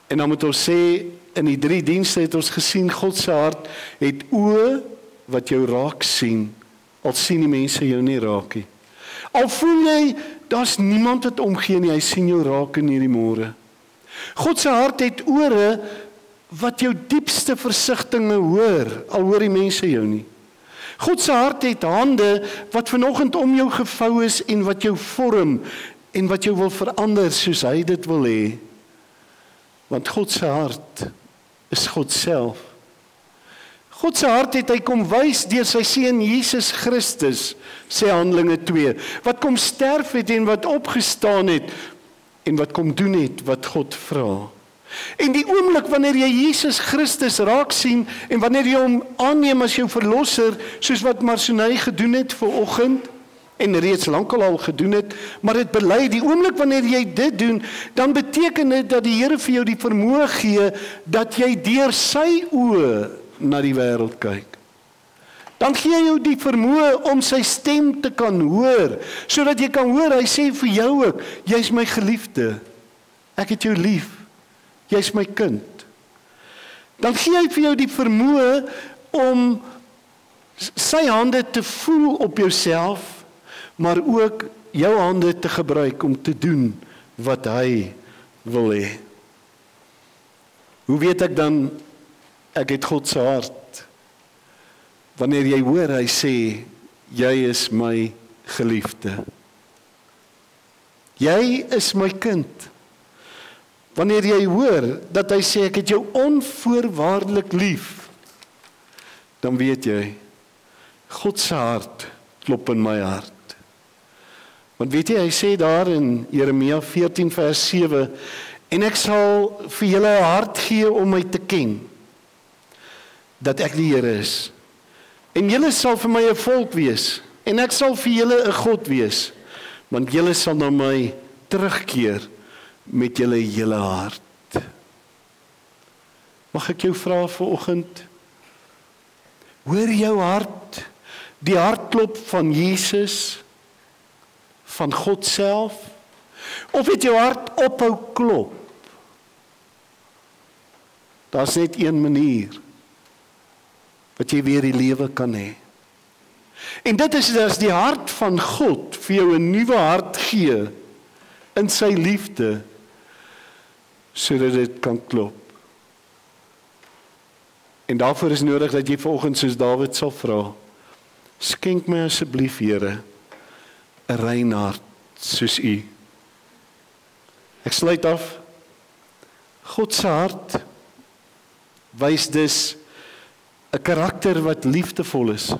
En dan moet ons sê, in die 3 dienste het ons gesien, God se hart het oë wat jou raak sien, al sien die mense jou nie raak nie. Al voel jy, daar's niemand wat omgee nie, hy sien jou raak in hierdie môre. God se hart het ore wat jou diepste versigtinge hoor, al hoor die mense jou nie. God se hart het hande wat vanoggend om jou gevou is en wat jou vorm en wat jou wil verander soos hy dit wil hê. Want God se hart is God self. God se hart het hy kom wys deur sy seun Jesus Christus, sê Handelinge 2, wat kom sterf het en wat opgestaan het en wat kom doen het wat God vra. En die oomblik wanneer jy Jesus Christus raak sien en wanneer jy hom aanneem as jou verlosser, soos wat Marsoenay gedoen het vanoggend en reeds lankal al gedoen het, maar dit bely, die oomblik wanneer jy dit doen, dan beteken dit dat die Here vir jou die vermoë gee dat jy deur sy oë na die wêreld kyk. Dan gee hy jou die vermoë om sy stem te kan hoor, sodat jy kan hoor, hy sê vir jou ook, jy's my geliefde, ek het jou lief, jy's my kind. Dan gee hy vir jou die vermoë om sy hande te voel op jouself, maar ook jou hande te gebruik om te doen wat hy wil hê. Hoe weet ek dan, ek het God se hart? Wanneer jy hoor, hy sê, jy is my geliefde. Jy is my kind. Wanneer jy hoor, dat hy sê, ek het jou onvoorwaardelik lief, dan weet jy, God se hart klop in my hart. Want weet jy, hy sê daar in Jeremia 14 vers 7, en ek sal vir julle 'n hart gee om my te ken, dat ek die Here is. En julle sal vir my 'n volk wees, en ek sal vir julle 'n God wees, want julle sal na my terugkeer met julle hele hart. Mag ek jou vra vanoggend, hoor jou hart, die hartklop van Jesus, van God self, of het jou hart ophou klop? Daar's net een manier wat jy weer die lewe kan hê. En dit is as die hart van God vir jou 'n nuwe hart gee in sy liefde, sodat dit kan klop. En daarvoor is nodig dat jy vanoggend soos Dawid sal vra, skenk my asseblief, Here, 'n rein hart soos U. Ek sluit af. God se hart wys dus 'n karakter wat liefdevol is,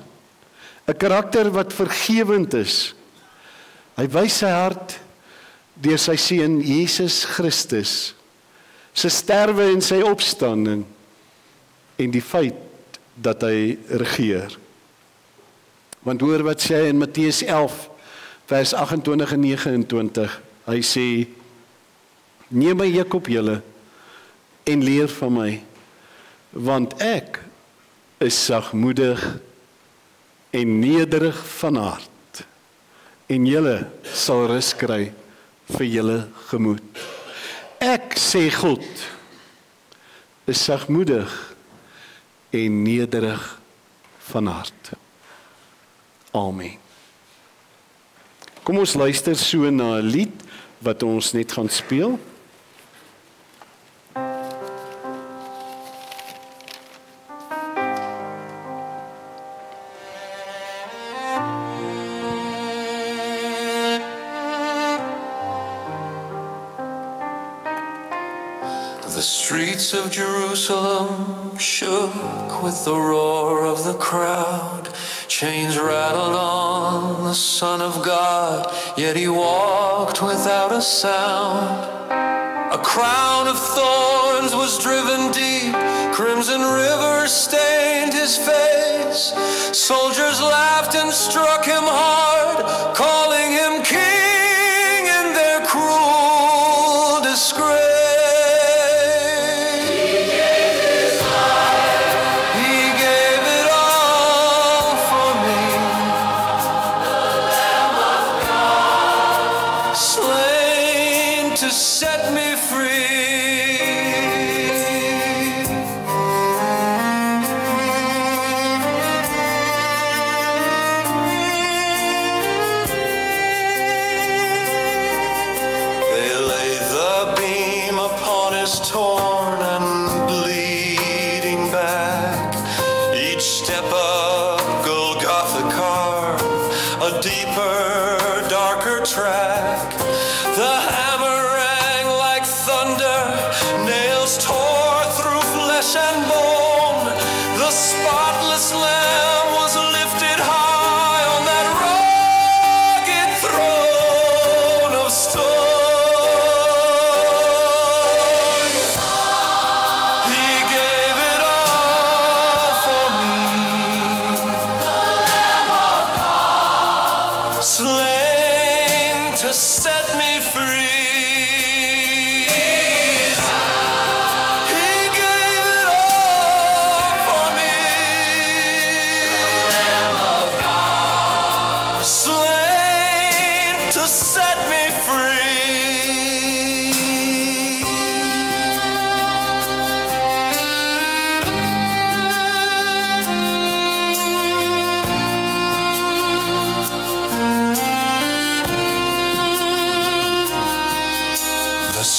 'n karakter wat vergewend is. Hy wys sy hart deur sy seun Jesus Christus, sy sterwe en sy opstanding, en die feit dat hy regeer. Want hoor wat sê hy in Matteus 11, vers 28 en 29, hy sê, neem my juk op julle, en leer van my, want ek is sagmoedig en nederig van hart, en julle sal rus kry vir julle gemoed. Ek, sê God, is sagmoedig en nederig van hart. Amen. Kom ons luister so na 'n lied wat ons net gaan speel. The streets of Jerusalem shook with the roar of the crowd. Chains rattled on the Son of God, yet he walked without a sound. A crown of thorns was driven deep, crimson rivers stained his face. Soldiers laughed and struck him hard, calling him king in their cruel disgrace.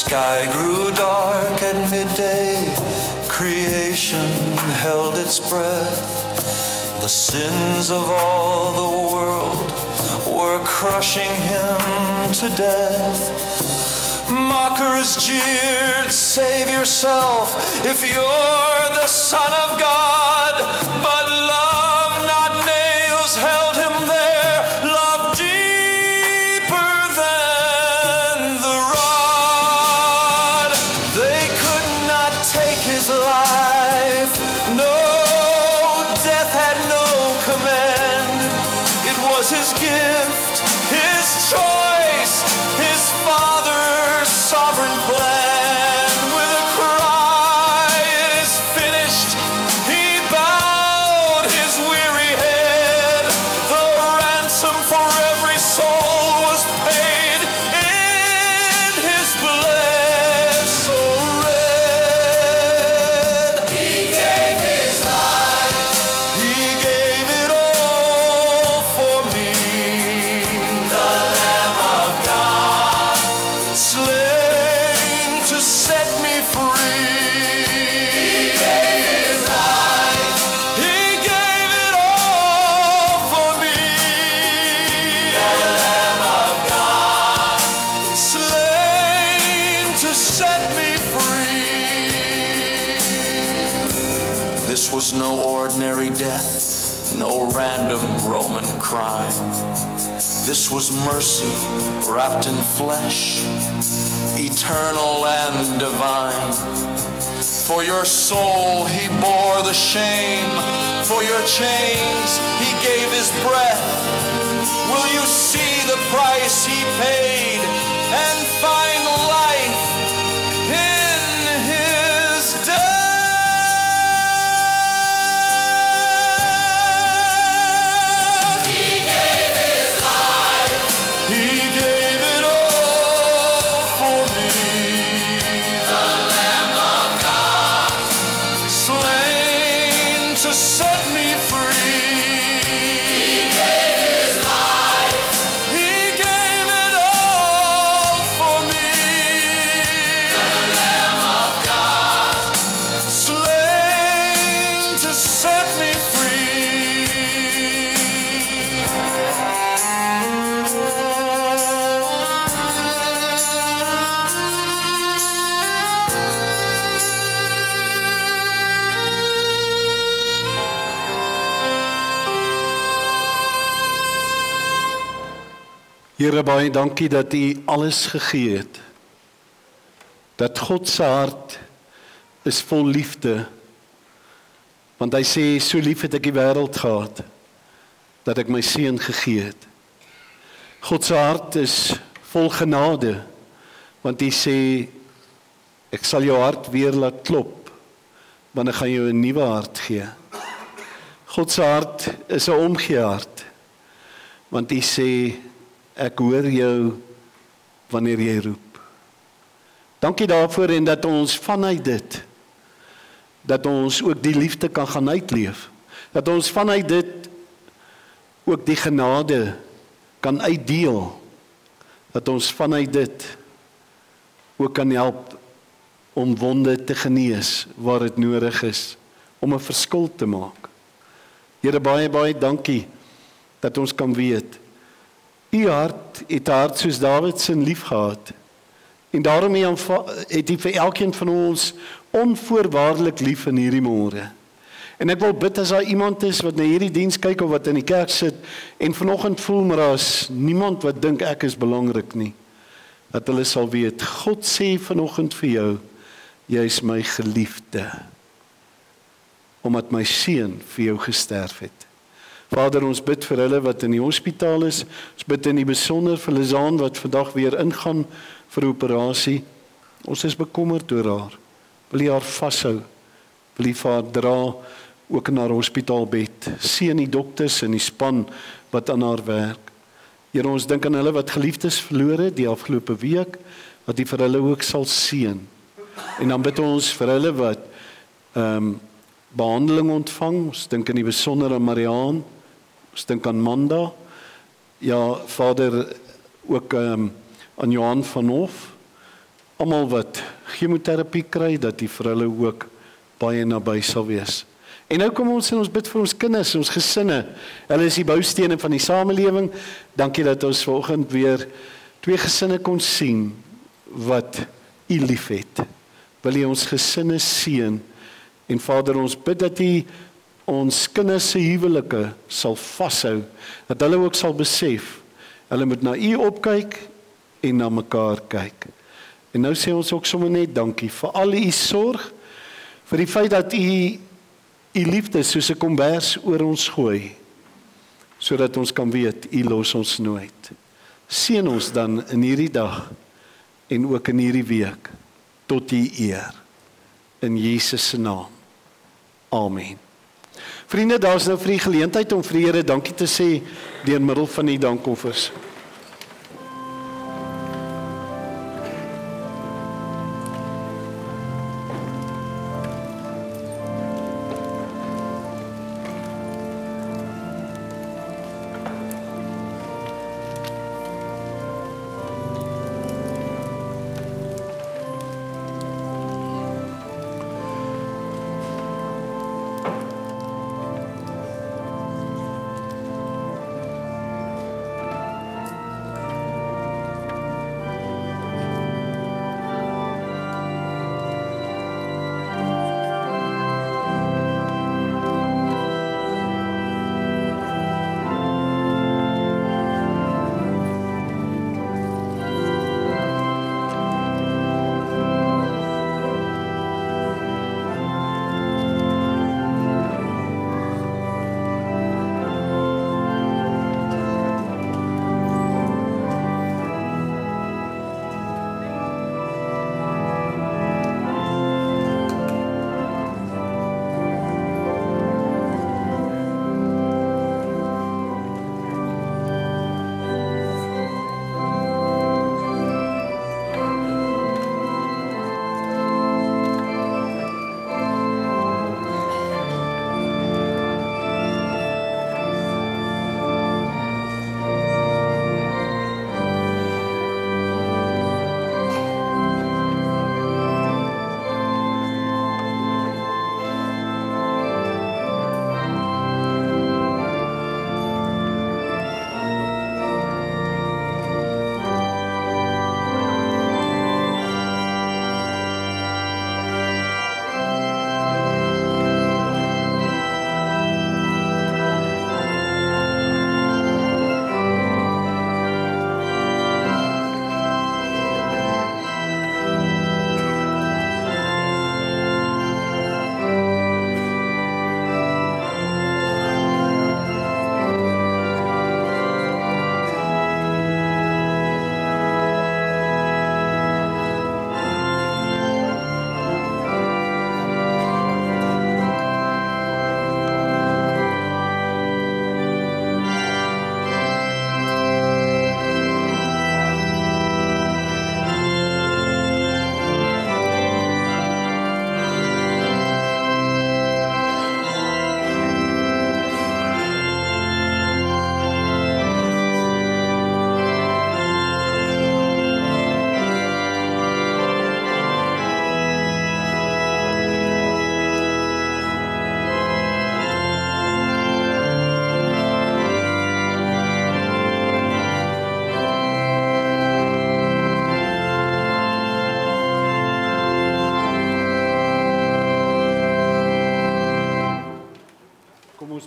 Sky grew dark at midday, creation held its breath. The sins of all the world were crushing him to death. Mockers jeered, save yourself if you're the Son of God. But love, not nails, held him there. Love deeper than the rod. They could not take his life. No, death had no command. It was his gift, his choice, his Father's sovereign plan. With a cry, it is finished, he bowed his This was no ordinary death, no random Roman crime. This was mercy wrapped in flesh, eternal and divine. For your soul he bore the shame, for your chains he gave his breath. Will you see the price he paid and find life in his death? He gave his life. He gave it all for me. The Lamb of God, slain to set me free. Here, baie dankie dat U alles gegee het. Dat God se hart is vol liefde. Want hy sê, so lief het ek die wêreld gehad, dat ek my seun gegee het. God se hart is vol genade, want hy sê, ek sal jou hart weer laat klop, want ek gaan jou 'n nuwe hart gee. God se hart is 'n omgee hart, want hy sê, ek hoor jou wanneer jy roep. Dankie daarvoor en dat ons vanuit dit, dat ons ook die liefde kan gaan uitleef. Dat ons vanuit dit ook die genade kan uitdeel. Dat ons vanuit dit ook kan help om wonde te genees waar dit nodig is, om 'n verskil te maak. Here, baie, baie dankie dat ons kan weet, U hart het 'n hart soos Dawid se lief gehad. En daarom het hy vir elkeen van ons onvoorwaardelik lief in hierdie môre. En ek wil bid as daar iemand is wat na hierdie diens kyk of wat in die kerk sit en vanoggend voel maar daar's niemand wat dink ek is belangrik nie. Dat hulle sal weet, God sê vanoggend vir jou, jy is my geliefde. Omdat my seun vir jou gesterf het. Vader, ons bid vir hulle wat in die hospitaal is. Ons bid in die besonder vir Lizaan wat vandag weer ingaan vir operasie. Ons is bekommerd oor haar. Wil jy haar vashou? Wil jy vir haar dra ook in haar hospitaalbed? Seën die dokters en die span wat aan haar werk. Here, ons dink aan hulle wat geliefdes verloor het die afgelope week, wat jy vir hulle ook sal seën. En dan bid ons vir hulle wat behandeling ontvang. Ons dink in die besonder aan Mariaan. Ons dink aan Manda. Ja, Vader, ook aan Johan van Hof. Almal wat chemoterapie kry, dat die vir hulle ook baie naby sal wees. En nou kom ons en ons bid vir ons kinders, ons gesinne. Hulle is die boustene van die samelewing. Dankie dat ons vanoggend weer 2 gesinne kon sien wat U liefhet. Wil U ons gesinne seën? En Vader, ons bid dat U ons kinders se huwelike sal vashou, dat hulle ook sal besef, hulle moet na U opkyk en na mekaar kyk. En nou sê ons ook sommer net dankie vir al U sorg, vir die feit dat U liefde soos 'n kombers oor ons gooi, sodat ons kan weet, U los ons nooit. Seën ons dan in hierdie dag en ook in hierdie week tot U eer. In Jesus se naam. Amen. Vriende, daar is nou vir die geleentheid om vir die Here dankie te sê deur middel van die dankoffers.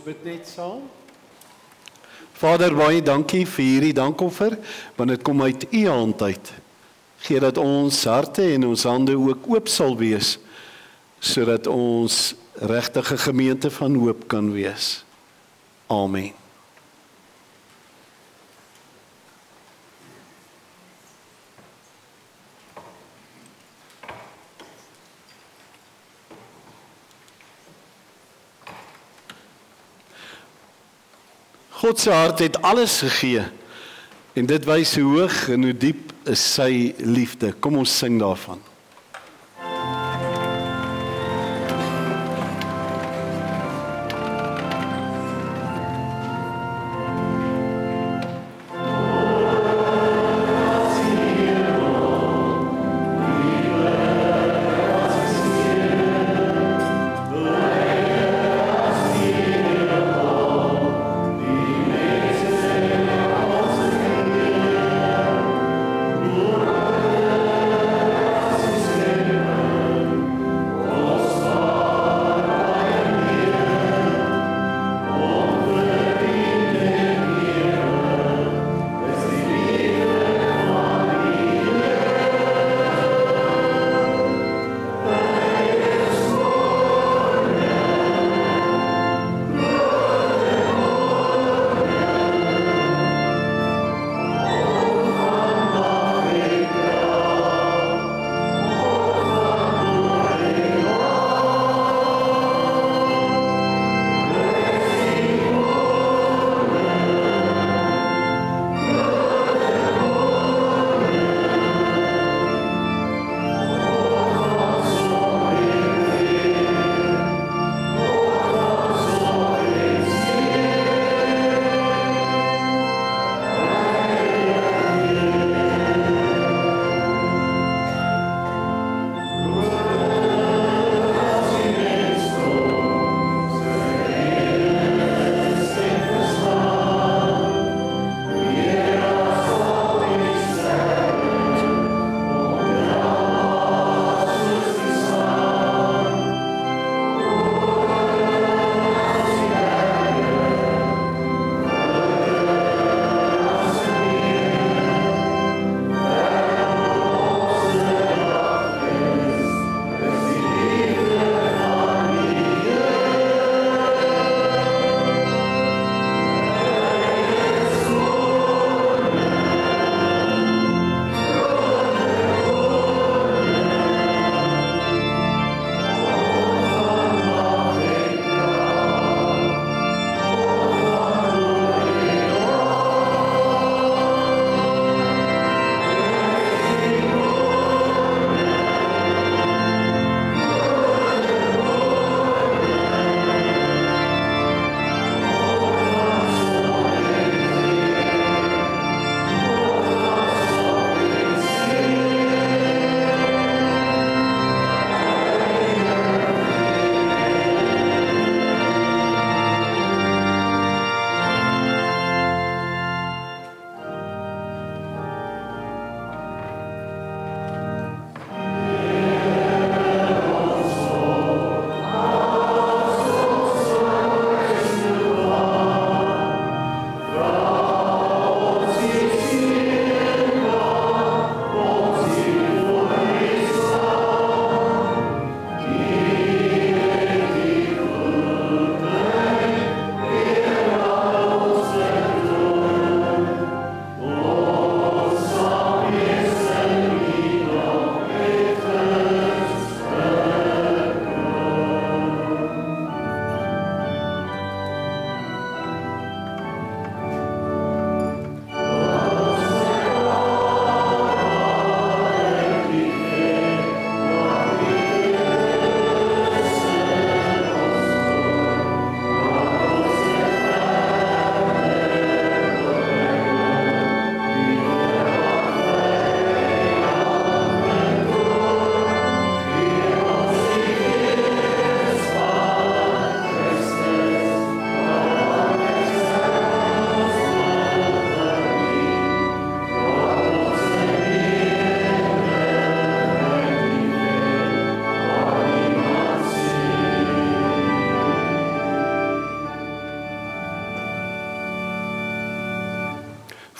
bid net saam. Vader, baie dankie vir hierdie dankoffer, want dit kom uit U hand uit. Gee dat ons harte en ons hande ook oop sal wees, sodat ons regtige gemeente van hoop kan wees. Amen. God se hart het alles gegee en dit wys hoe hoog en hoe diep is sy liefde. Kom ons sing daarvan. Amen.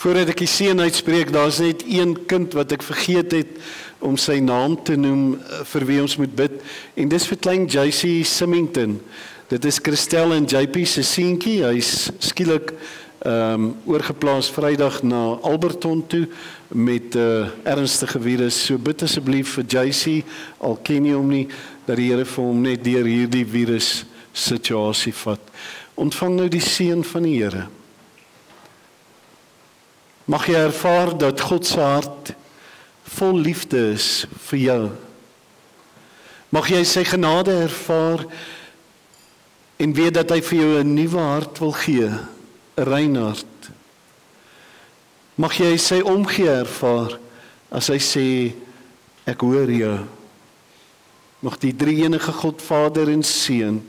Voordat ek die seën uitspreek, daar is net een kind wat ek vergeet het om sy naam te noem vir wie ons moet bid. En dis vir klein JC Symington. Dit is Christel en JP se seentjie. Hy's skielik oorgeplaas Vrydag na Alberton toe met ernstige virus. So bid asseblief vir JC, al ken jy hom nie, dat die Here vir hom net deur hierdie virus situasie vat. Ontvang nou die seën van die Here. Mag jy ervaar dat God se hart vol liefde is vir jou. Mag jy sy genade ervaar en weet dat hy vir jou 'n nuwe hart wil gee, 'n rein hart. Mag jy sy omgee ervaar as hy sê, ek hoor jou. Mag die drie-enige God, Vader en Seun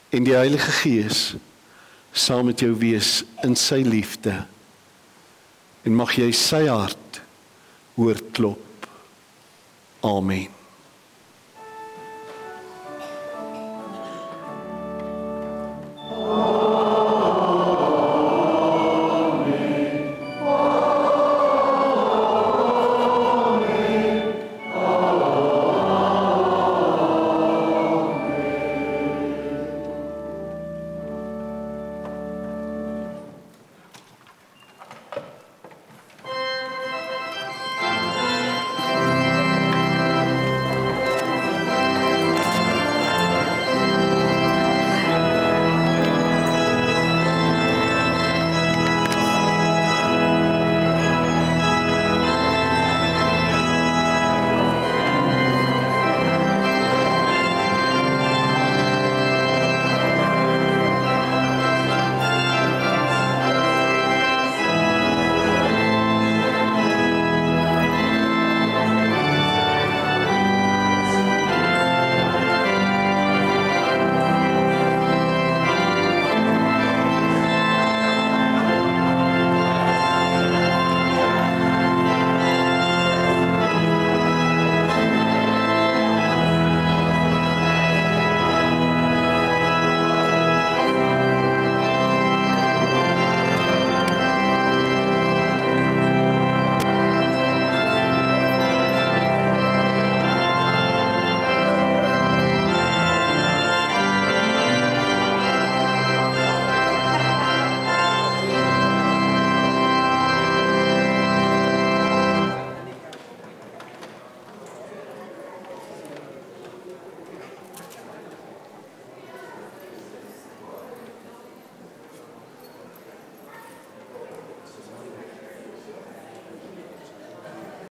en die Heilige Gees saam met jou wees in sy liefde. En mag jy sy hart hoor klop. Amen.